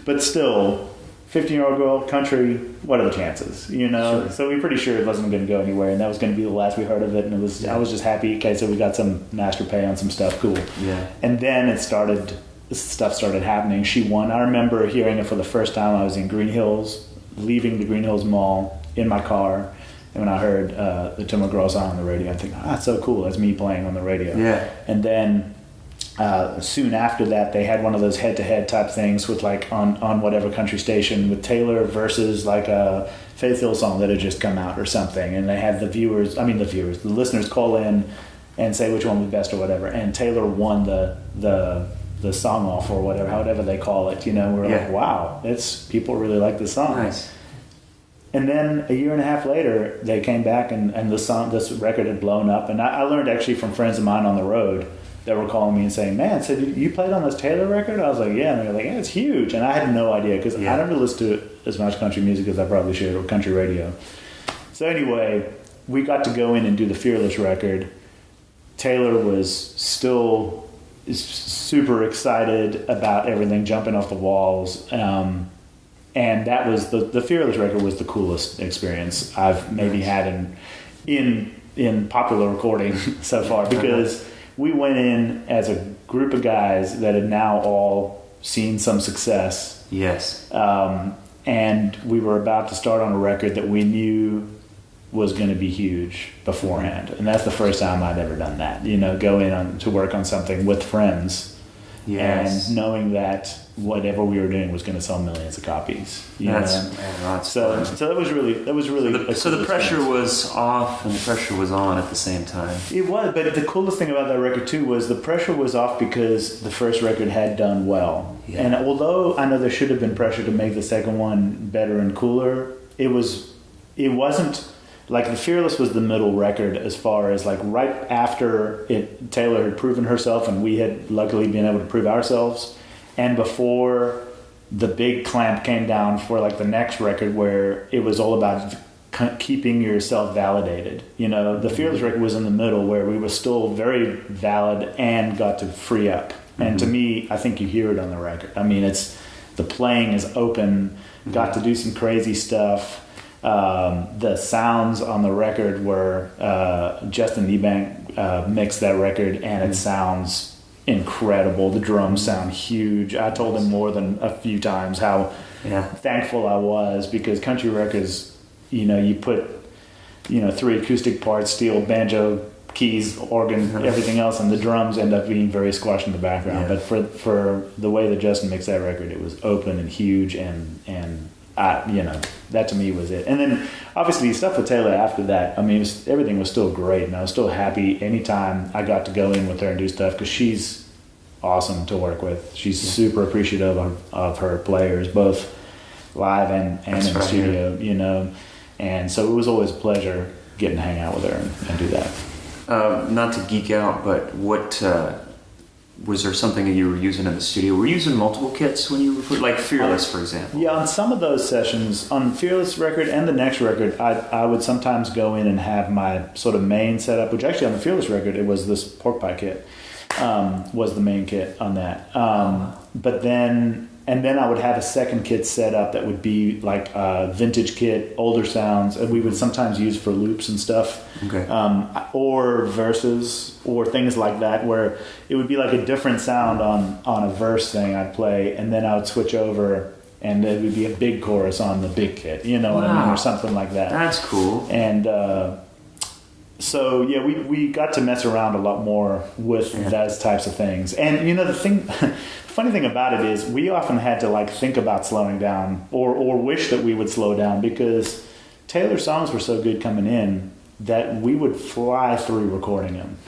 But still, 15-year-old girl, country, what are the chances, Sure. So we were pretty sure it wasn't going to go anywhere, and that was going to be the last we heard of it, and I was just happy, okay, so we got some master pay on some stuff, cool. Yeah. And then stuff started happening. She won. I remember hearing it for the first time. I was in Green Hills, leaving the Green Hills Mall in my car, and when I heard the Tim McGraw song on the radio, I think, that's so cool, that's me playing on the radio. Yeah. And then soon after that, they had one of those head-to-head type things with like on whatever country station with Taylor versus like a Faith Hill song that had just come out or something, and they had the listeners call in and say which one was best or whatever, and Taylor won the song off or whatever, however they call it. We're like, wow, people really like this song. Nice. And then a year and a half later, they came back and this record had blown up, and I learned actually from friends of mine on the road that were calling me and saying, man, so you played on this Taylor record? I was like, yeah. And they were like, yeah, it's huge. And I had no idea because I never listened to as much country music as I probably should, or country radio. So anyway, we got to go in and do the Fearless record. Taylor was still super excited about everything, jumping off the walls. And that was the Fearless record was the coolest experience I've maybe had in popular recording so far, because we went in as a group of guys that had now all seen some success. Yes. And we were about to start on a record that we knew was going to be huge beforehand. And that's the first time I'd ever done that. Go in to work on something with friends. Yes. And knowing that whatever we were doing was going to sell millions of copies. So that was really so the pressure was off and the pressure was on at the same time. It was, but the coolest thing about that record too was the pressure was off because the first record had done well. Yeah. And although I know there should have been pressure to make the second one better and cooler, it wasn't like the Fearless was the middle record as far as like right after Taylor had proven herself and we had luckily been able to prove ourselves, and before the big clamp came down for like the next record where it was all about keeping yourself validated. The Fearless record was in the middle where we were still very valid and got to free up. Mm-hmm. And to me, I think you hear it on the record. I mean, the playing is open, got to do some crazy stuff. The sounds on the record were Justin Niebank mixed that record, and it sounds incredible. The drums sound huge. I told him more than a few times how thankful I was, because country records, you put 3 acoustic parts, steel, banjo, keys, organ, everything else, and the drums end up being very squashed in the background. Yeah. But for the way that Justin mixed that record, it was open and huge, and that to me was it. And then obviously stuff with Taylor after that, I mean, everything was still great, and I was still happy anytime I got to go in with her and do stuff, because she's awesome to work with. She's super appreciative of her players, both live and in the studio, and so it was always a pleasure getting to hang out with her and do that. Not to geek out, but what was there something that you were using in the studio? Were you using multiple kits when you were like Fearless, for example? Yeah, on some of those sessions, on Fearless record and the next record, I would sometimes go in and have my sort of main setup, which actually on the Fearless record, it was this pork pie kit, was the main kit on that. But then I would have a second kit set up that would be like a vintage kit, older sounds, and we would sometimes use for loops and stuff, or verses or things like that, where it would be like a different sound on a verse thing I'd play, and then I would switch over and it would be a big chorus on the big kit, what I mean, or something like that. That's cool. And so yeah, we got to mess around a lot more with those types of things. And the funny thing about it is we often had to like think about slowing down or wish that we would slow down, because Taylor's songs were so good coming in that we would fly through recording them.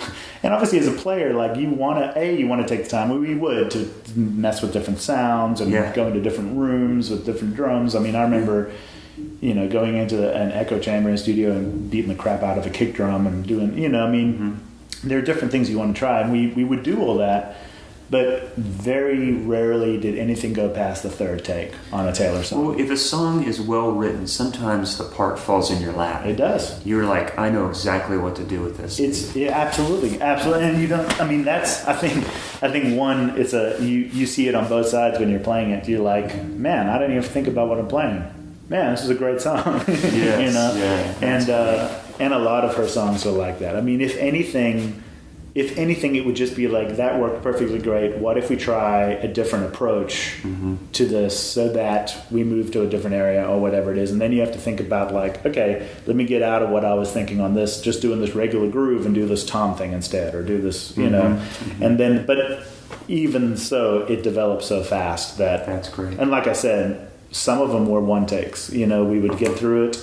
And obviously as a player, like you want to take the time, we would, to mess with different sounds and go into different rooms with different drums. I mean, I remember going into an echo chamber in a studio and beating the crap out of a kick drum and doing, there are different things you want to try. And we would do all that, but very rarely did anything go past the third take on a Taylor song. Well, if a song is well written, sometimes the part falls in your lap. It does. You're like, I know exactly what to do with this. Absolutely. And you don't, I mean, that's, I think one, it's you see it on both sides when you're playing it. You're like, man, I didn't even think about what I'm playing. Man, this is a great song. Yes, and a lot of her songs are like that. I mean, if anything, it would just be like, that worked perfectly great. What if we try a different approach to this so that we move to a different area or whatever it is? And then you have to think about like, okay, let me get out of what I was thinking on this, just doing this regular groove, and do this tom thing instead, or do this, and then, but even so, it develops so fast that that's great. And like I said, some of them were one takes. We would get through it,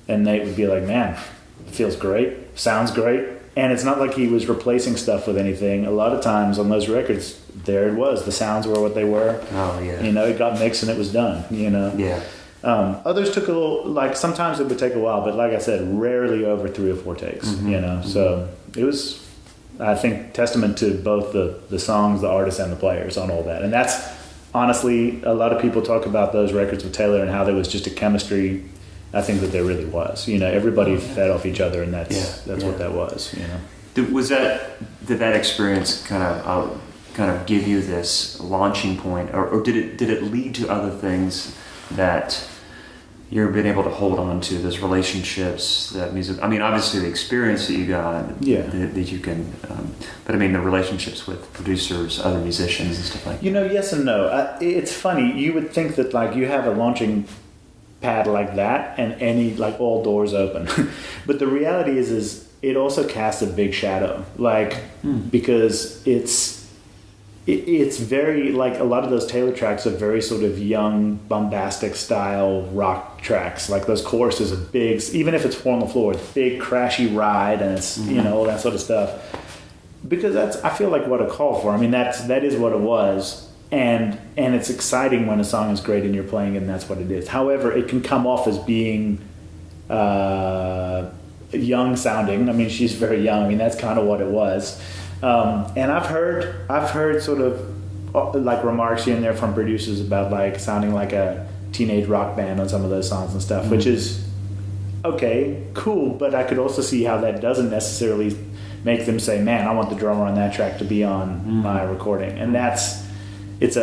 and Nate would be like, man, it feels great, sounds great. And it's not like he was replacing stuff with anything. A lot of times on those records, there it was. The sounds were what they were. Oh, yeah. It got mixed and it was done, Yeah. Others took a little, like sometimes it would take a while, but like I said, rarely over 3 or 4 takes, So it was, I think, testament to both the songs, the artists, and the players on all that. And that's, honestly, a lot of people talk about those records with Taylor and how there was just a chemistry. I think that there really was. Everybody fed off each other, and that's what that was. Did that experience kind of give you this launching point, or did it lead to other things that you've been able to hold on to? Those relationships, that music. I mean, obviously the experience that you got, that you can. But I mean, the relationships with producers, other musicians, and stuff like that. Yes and no. It's funny. You would think that like you have a launching pad like that and any like all doors open, but the reality is it also casts a big shadow, like because it's very, like, a lot of those Taylor tracks are very sort of young, bombastic style rock tracks. Like those choruses are big, even if it's 4 on the floor, it's big crashy ride, and it's all that sort of stuff, because that's, I feel like, what a call for. I mean, that is what it was. And it's exciting when a song is great and you're playing it, and that's what it is. However, it can come off as being young sounding. I mean, she's very young. I mean, that's kind of what it was. And I've heard sort of like remarks here and there from producers about like sounding like a teenage rock band on some of those songs and stuff, which is okay, cool. But I could also see how that doesn't necessarily make them say, "Man, I want the drummer on that track to be on my recording," and it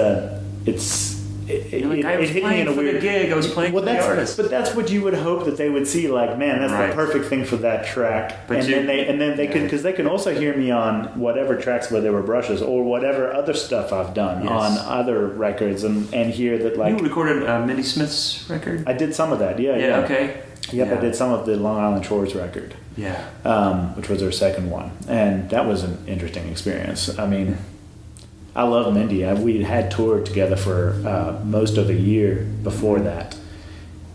hit me in a weird gig. I was playing for the artist. But that's what you would hope that they would see. Like, man, that's the perfect thing for that track. But then they could, because they can also hear me on whatever tracks where there were brushes or whatever other stuff I've done on other records, and hear that, like, you recorded Minnie Smith's record. I did some of that. Yeah. Okay. Yep, Yeah. I did some of the Long Island Shores record, which was her second one, and that was an interesting experience. I mean, I love Mindy. We had toured together for most of a year before that,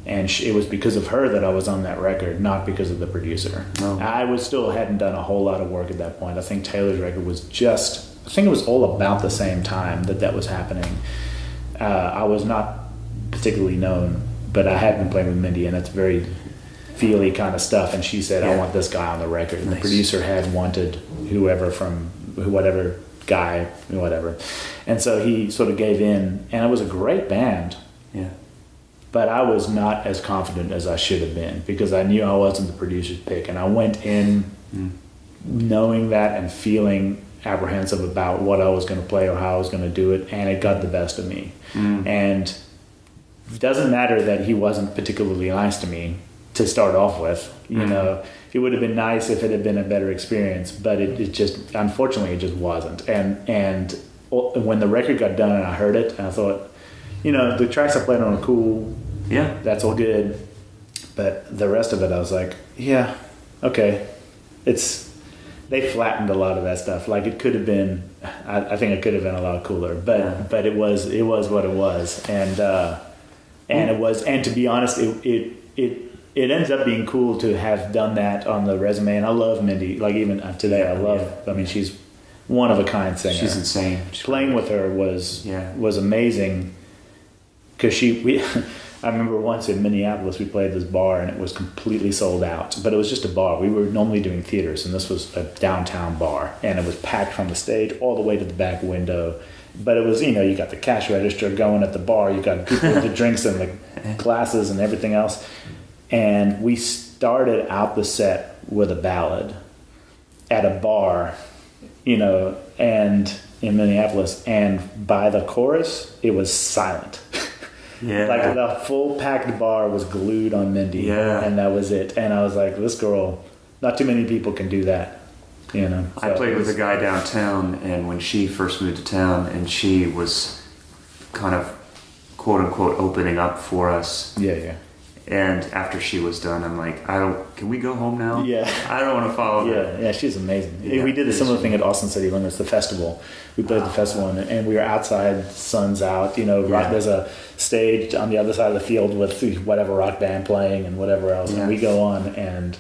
and it was because of her that I was on that record, not because of the producer. Oh. I still hadn't done a whole lot of work at that point. I think Taylor's record was I think it was all about the same time that was happening. I was not particularly known, but I had been playing with Mindy, and it's very feely kind of stuff. And she said, "I want this guy on the record." And the producer had wanted whatever guy, whatever. And so he sort of gave in, and it was a great band. Yeah. But I was not as confident as I should have been because I knew I wasn't the producer's pick. And I went in knowing that and feeling apprehensive about what I was going to play or how I was going to do it, and it got the best of me. And it doesn't matter that he wasn't particularly nice to me to start off with. You know, it would have been nice if it had been a better experience, but it just, unfortunately, it just wasn't. And when the record got done and I heard it, I thought, you know, the tracks I played on are cool. Yeah. That's all good. But the rest of it, I was like, yeah, okay. They flattened a lot of that stuff. Like it could have been, I think it could have been a lot cooler, but it was what it was. And it was, and to be honest, it ends up being cool to have done that on the resume. And I love Mindy. Like even today, I mean, she's one of a kind singer. She's insane. Playing with her was amazing. Cause I remember once in Minneapolis, we played this bar and it was completely sold out, but it was just a bar. We were normally doing theaters, and this was a downtown bar, and it was packed from the stage all the way to the back window. But it was, you know, you got the cash register going at the bar, you got people with the drinks and the glasses and everything else. And we started out the set with a ballad at a bar, you know, and in Minneapolis, and by the chorus, it was silent. Yeah. Like the full packed bar was glued on Mindy, and that was it. And I was like, this girl, not too many people can do that, you know. So I played with a guy downtown, and when she first moved to town, and she was kind of quote unquote opening up for us. Yeah. And after she was done, I'm like, can we go home now? Yeah. I don't want to follow her. Yeah, she's amazing. Yeah, we did a similar thing at Austin City Limits, the festival. We played the festival, and we were outside, sun's out, you know, there's a stage on the other side of the field with whatever rock band playing and whatever else, and we go on, and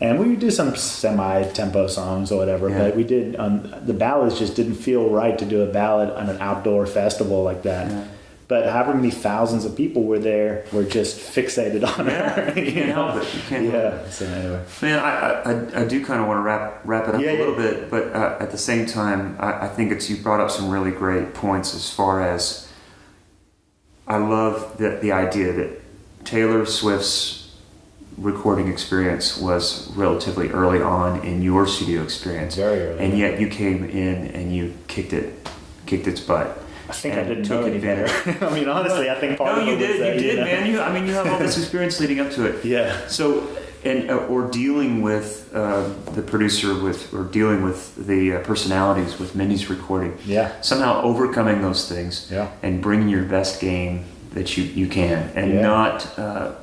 we would do some semi-tempo songs or whatever, but we did, the ballads just didn't feel right to do a ballad on an outdoor festival like that. Yeah. But however many thousands of people were there were just fixated on her. You can't help it. You can't help it. So anyway. Man, I do kind of want to wrap it up a little bit, but at the same time, I think you brought up some really great points as far as I love the idea that Taylor Swift's recording experience was relatively early on in your studio experience. Very early. And yet you came in and you kicked its butt. I think I didn't know any better. I mean, honestly, I think part of it was that, you did, man. You have all this experience leading up to it. Yeah. So, or dealing with the producer or dealing with the personalities with Mindy's recording. Yeah. Somehow overcoming those things. Yeah. And bringing your best game that you can, and not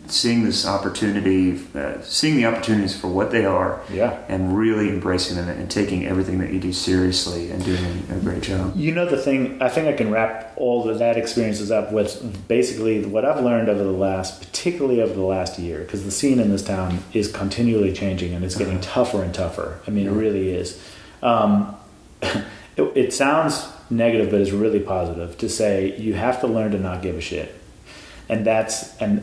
seeing this opportunity, seeing the opportunities for what they are, and really embracing them and taking everything that you do seriously and doing a great job. You know, the thing, I think I can wrap all of that experiences up with basically what I've learned particularly over the last year, because the scene in this town is continually changing and it's getting tougher and tougher. I mean, it really is. It sounds negative, but it's really positive to say you have to learn to not give a shit. And that's and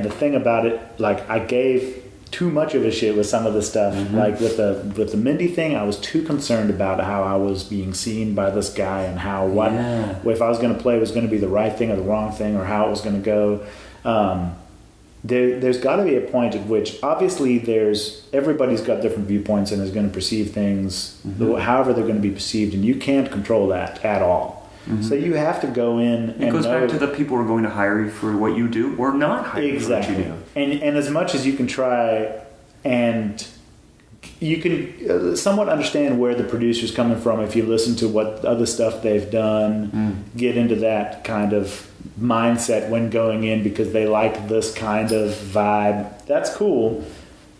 the thing about it, like I gave too much of a shit with some of the stuff. Like with the Mindy thing, I was too concerned about how I was being seen by this guy and how if I was going to play was going to be the right thing or the wrong thing or how it was going to go. There's got to be a point at which obviously everybody's got different viewpoints and is going to perceive things however they're going to be perceived, and you can't control that at all. So you have to go in and it goes back to the people who are going to hire you for what you do or not hire you for what you do. And as much as you can try, and you can somewhat understand where the producer's coming from if you listen to what other stuff they've done get into that kind of mindset when going in because they like this kind of vibe. That's cool,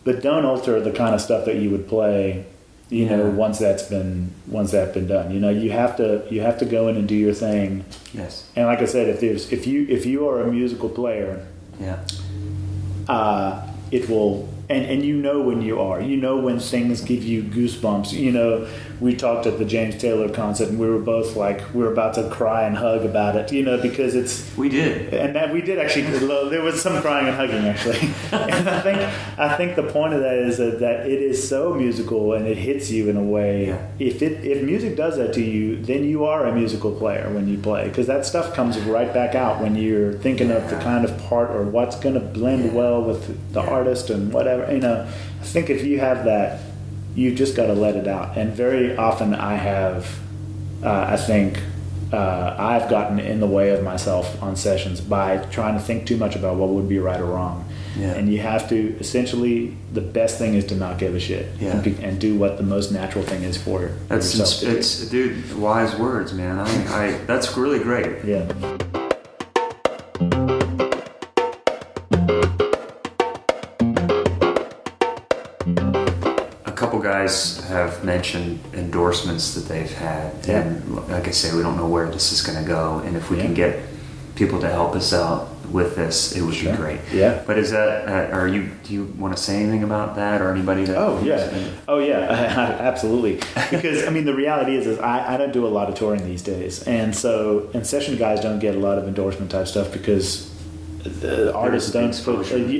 but don't alter the kind of stuff that you would play. You know, once that's been done, you know, you have to go in and do your thing. Yes. And like I said, if you are a musical player, it will, and you know when you are, you know when things give you goosebumps. You know, we talked at the James Taylor concert, and we were both like, we were about to cry and hug about it, you know, because we did, and that we did actually. There was some crying and hugging actually, and I think the point of that is that it is so musical and it hits you in a way. Yeah. If music does that to you, then you are a musical player when you play, because that stuff comes right back out when you're thinking of the kind of part or what's going to blend well with the artist and whatever. You know, I think if you have that, you've just got to let it out. And very often I have, I think I've gotten in the way of myself on sessions by trying to think too much about what would be right or wrong. Yeah. And you have to, essentially, the best thing is to not give a shit and do what the most natural thing is for yourself. It's dude, wise words, man. I that's really great. Yeah. Guys have mentioned endorsements that they've had, and like I say, we don't know where this is going to go, and if we can get people to help us out with this, it would be great. Yeah. But is that do you want to say anything about that, or anybody that? Oh yeah, absolutely. Because I mean, the reality is I don't do a lot of touring these days, and session guys don't get a lot of endorsement type stuff because the artists don't.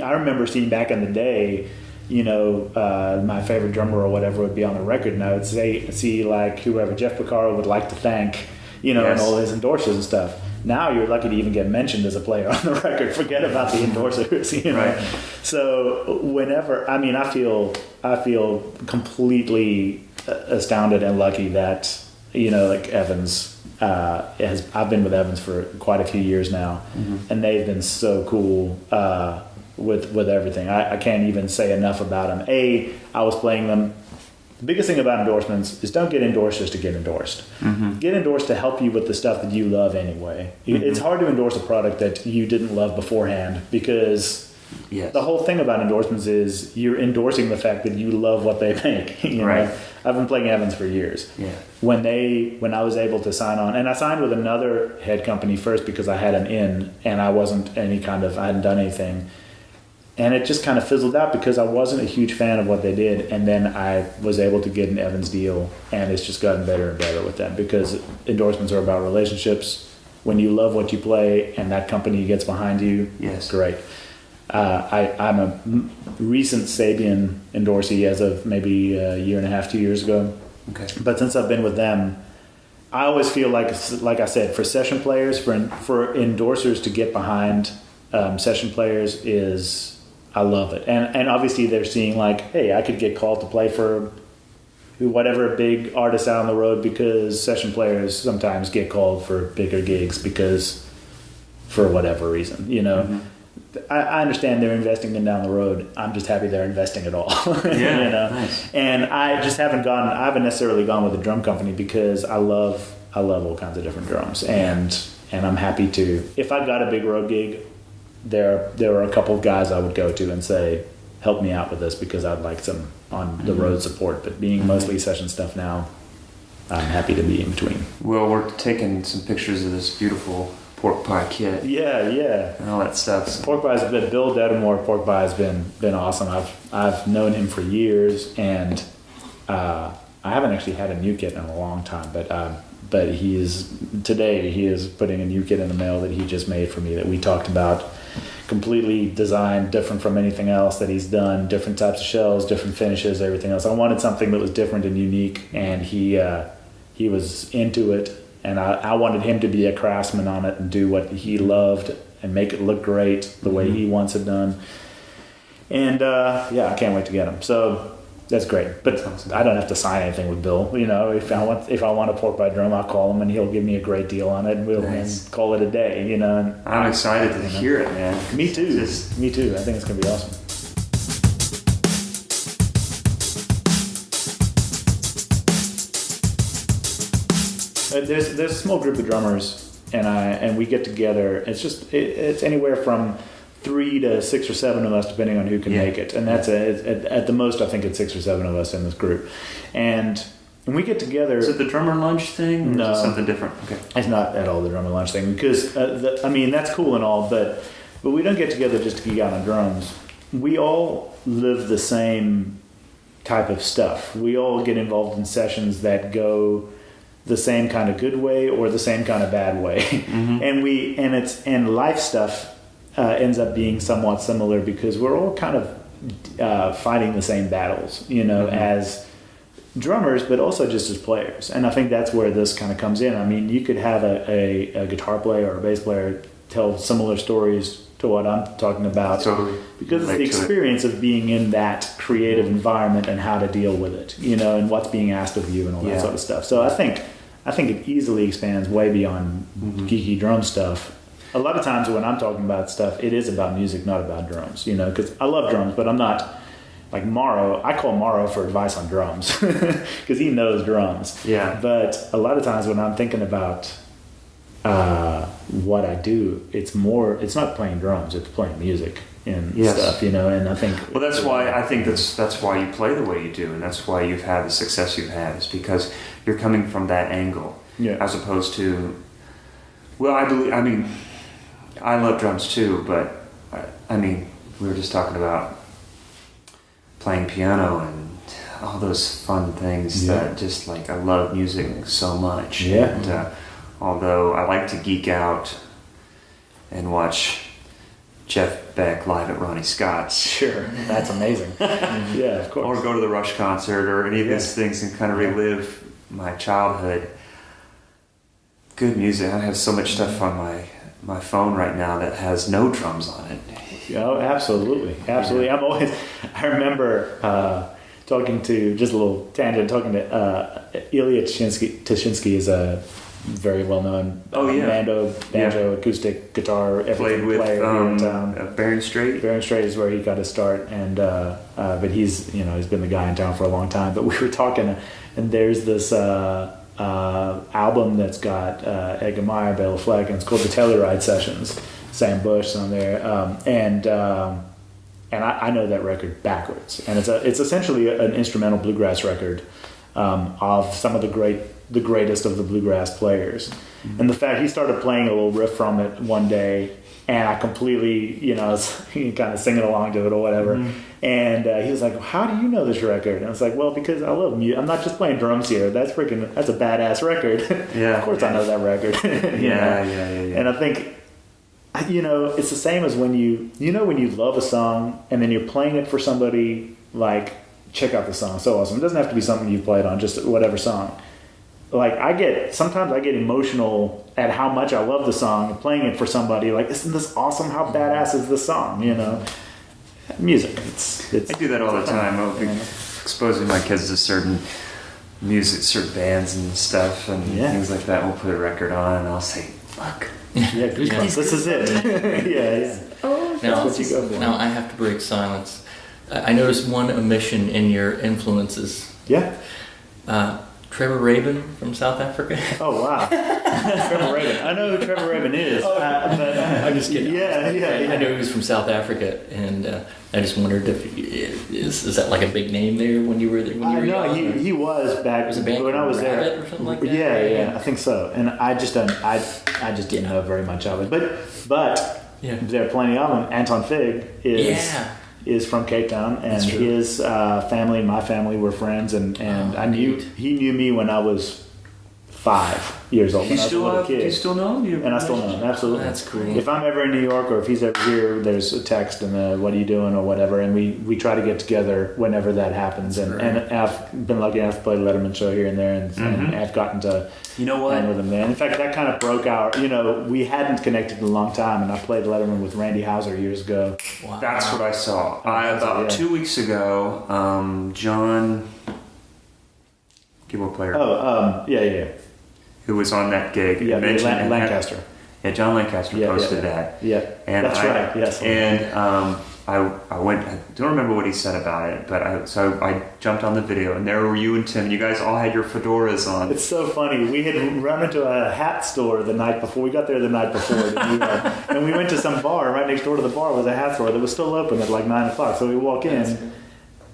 I remember seeing back in the day. You know, my favorite drummer or whatever would be on the record, and I would see like whoever Jeff Porcaro would like to thank, you know, and all his endorsers and stuff. Now you're lucky to even get mentioned as a player on the record. Forget about the endorsers, you know. Right. So whenever, I mean, I feel completely astounded and lucky that, you know, like Evans I've been with Evans for quite a few years now, and they've been so cool. With everything. I can't even say enough about them. I was playing them. The biggest thing about endorsements is don't get endorsed just to get endorsed. Get endorsed to help you with the stuff that you love anyway. It's hard to endorse a product that you didn't love beforehand because the whole thing about endorsements is you're endorsing the fact that you love what they make. You know? I've been playing Evans for years. Yeah. When I was able to sign on, and I signed with another head company first because I had an in and I hadn't done anything. And it just kind of fizzled out because I wasn't a huge fan of what they did. And then I was able to get an Evans deal, and it's just gotten better and better with them because endorsements are about relationships. When you love what you play and that company gets behind you, great. I'm a recent Sabian endorsee as of maybe a year and a half, 2 years ago. Okay. But since I've been with them, I always feel like I said, for session players, for endorsers to get behind session players is... I love it. And obviously they're seeing like, hey, I could get called to play for whatever big artist out on the road because session players sometimes get called for bigger gigs because for whatever reason, you know. I understand they're investing in down the road. I'm just happy they're investing at all. You know? Nice. And I just haven't necessarily gone with a drum company because I love all kinds of different drums. And I'm happy to, if I got a big road gig, there are a couple of guys I would go to and say, help me out with this because I'd like some on the road support. But being mostly session stuff now, I'm happy to be in between. Well, we're taking some pictures of this beautiful pork pie kit. Yeah. And all that stuff. Pork pie's been, Bill Dedamore, pork pie has been awesome. I've known him for years, and I haven't actually had a new kit in a long time, but he is putting a new kit in the mail that he just made for me that we talked about. Completely designed, different from anything else that he's done, different types of shells, different finishes, everything else. I wanted something that was different and unique, and he was into it, and I wanted him to be a craftsman on it and do what he loved and make it look great the way he wants it done. And I can't wait to get him. So that's great, but I don't have to sign anything with Bill. You know, if I want a pork pie drum, I'll call him and he'll give me a great deal on it, and we'll call it a day. You know, and I'm excited to hear it, man. Me too. Me too. I think it's gonna be awesome. There's a small group of drummers and we get together. It's anywhere from 3 to 6 or 7 of us, depending on who can make it. And that's at the most, I think it's 6 or 7 of us in this group. And we get together. Is it the drummer lunch thing? Or No, is it something different. Okay, it's not at all the drummer lunch thing because that's cool and all, but we don't get together just to geek out on drums. We all live the same type of stuff. We all get involved in sessions that go the same kind of good way or the same kind of bad way, and life stuff ends up being somewhat similar because we're all kind of fighting the same battles, as drummers, but also just as players. And I think that's where this kind of comes in. I mean, you could have a guitar player or a bass player tell similar stories to what I'm talking about, totally. Because it's the experience of being in that creative environment and how to deal with it, and what's being asked of you and all that sort of stuff. So I think it easily expands way beyond geeky drum stuff. A lot of times when I'm talking about stuff, it is about music, not about drums, because I love drums, but I'm not like Morrow. I call Morrow for advice on drums because he knows drums. Yeah. But a lot of times when I'm thinking about what I do, it's not playing drums, it's playing music and stuff, and I think that's why you play the way you do, and that's why you've had the success you've had, is because you're coming from that angle, as opposed to, I love drums too, but we were just talking about playing piano and all those fun things that just I love music so much. And, although I like to geek out and watch Jeff Beck live at Ronnie Scott's. Sure, that's amazing. Yeah, of course. Or go to the Rush concert or any of these things and kind of relive my childhood. Good music. I have so much stuff on my phone right now that has no drums on it. Oh, absolutely. I remember talking to, just a little tangent, Ilya Tashinsky is a very well-known banjo, acoustic guitar, everything player here in town. Baron Strait. Baron Strait is where he got his start, and but he's been the guy in town for a long time. But we were talking, and there's this album that's got Edgar Meyer, Bela Fleck, and it's called the Telluride Sessions. Sam Bush on there, and I know that record backwards, and it's essentially an instrumental bluegrass record of some of the greatest of the bluegrass players. Mm-hmm. And the fact he started playing a little riff from it one day, and I completely, was kind of singing along to it or whatever. Mm-hmm. And he was like, "How do you know this record?" And I was like, "Well, because I love music. I'm not just playing drums here. That's a badass record. Yeah, of course I know that record." Yeah. And I think, it's the same as when you love a song and then you're playing it for somebody, like, check out the song, so awesome. It doesn't have to be something you've played on, just whatever song. Like, sometimes I get emotional at how much I love the song and playing it for somebody, like, isn't this awesome? How badass is this song? Music. It's I do that all the time. I'll be exposing my kids to certain music, certain bands and stuff and things like that. We'll put a record on and I'll say, "Look. Yeah, Goosebumps. This is it." Yeah. Oh, that's what you go for. Now I have to break silence. I noticed one omission in your influences. Yeah. Trevor Rabin from South Africa. Oh, wow. Trevor Rabin. I know who Trevor Rabin is. But, I'm just kidding. Yeah. I know he was from South Africa, and I just wondered if is that like a big name there when you were there? No, he was back when I was there. Or something like that? Yeah, I think so. And I just didn't know very much of it. But there are plenty of them. Anton Fig is from Cape Town, and his family and my family were friends, and he knew me when I was 5 years old. Do you still know him? And I still know him, absolutely. That's cool. If I'm ever in New York or if he's ever here, there's a text and what are you doing or whatever, and we try to get together whenever that happens. And I've been lucky enough to play the Letterman show here and there, and I've gotten to hang with him there. And in fact, that kind of broke our, we hadn't connected in a long time, and I played Letterman with Randy Houser years ago. Wow. That's what I saw. About 2 weeks ago, John, keyboard player. Who was on that gig? Yeah, Lancaster. John Lancaster posted that. Yeah, and that's right. Yes. And I went. I don't remember what he said about it, but I jumped on the video, and there were you and Tim. You guys all had your fedoras on. It's so funny. We had run into a hat store the night before. We got there the night before, and we went to some bar. Right next door to the bar was a hat store that was still open at like 9 o'clock. So we walk in,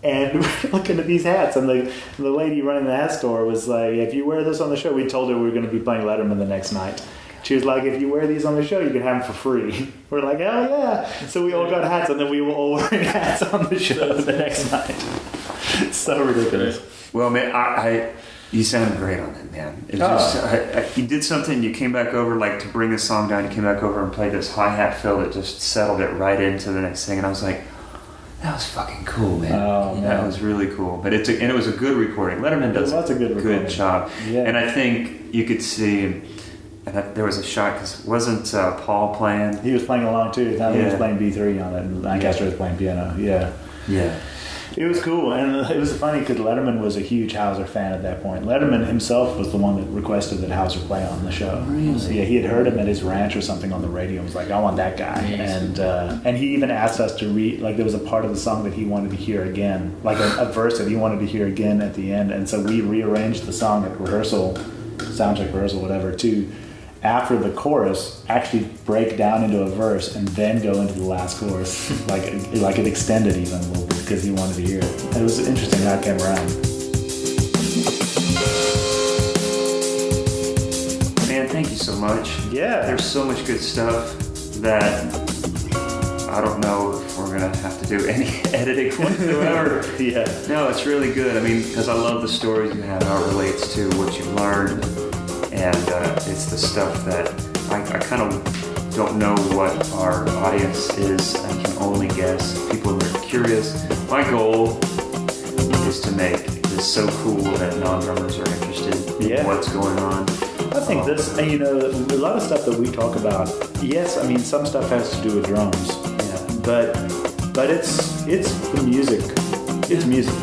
and we're looking at these hats, and the lady running the hat store was like, "If you wear this on the show," we told her we were going to be playing Letterman the next night. She was like, "If you wear these on the show, you can have them for free." We're like, "Hell yeah!" So we all got hats, and then we were all wearing hats on the show the next night. It's so ridiculous. Well, man, you sounded great on it, man. It just, you did something. You came back over, like, to bring the song down. You came back over and played this hi-hat fill that just settled it right into the next thing, and I was like, that was fucking cool, man. Oh, man. That was really cool. But it was a good recording. Letterman does a good job. Yeah. And I think you could see. And there was a shot because wasn't Paul playing? He was playing along too. He was playing B3 on it, and Lancaster was playing piano. Yeah. It was cool, and it was funny because Letterman was a huge Hauser fan at that point. Letterman himself was the one that requested that Hauser play on the show. Really? Yeah, he had heard him at his ranch or something on the radio and was like, "I want that guy." And he even asked us to read, like, there was a part of the song that he wanted to hear again, like a verse that he wanted to hear again at the end, and so we rearranged the song at rehearsal, soundcheck rehearsal, whatever, to, after the chorus, actually break down into a verse and then go into the last chorus. like it extended even a little bit because he wanted to hear it. It was interesting how it came around. Man, thank you so much. Yeah. There's so much good stuff that I don't know if we're going to have to do any editing whatsoever. Yeah. No, it's really good. I mean, because I love the stories you have, how it relates to what you learned. And it's the stuff that I kind of don't know what our audience is. I can only guess. People are curious. My goal is to make this so cool that non-drummers are interested in what's going on. I think this, and you know, a lot of stuff that we talk about, yes, I mean, some stuff has to do with drums, but it's the music. It's music.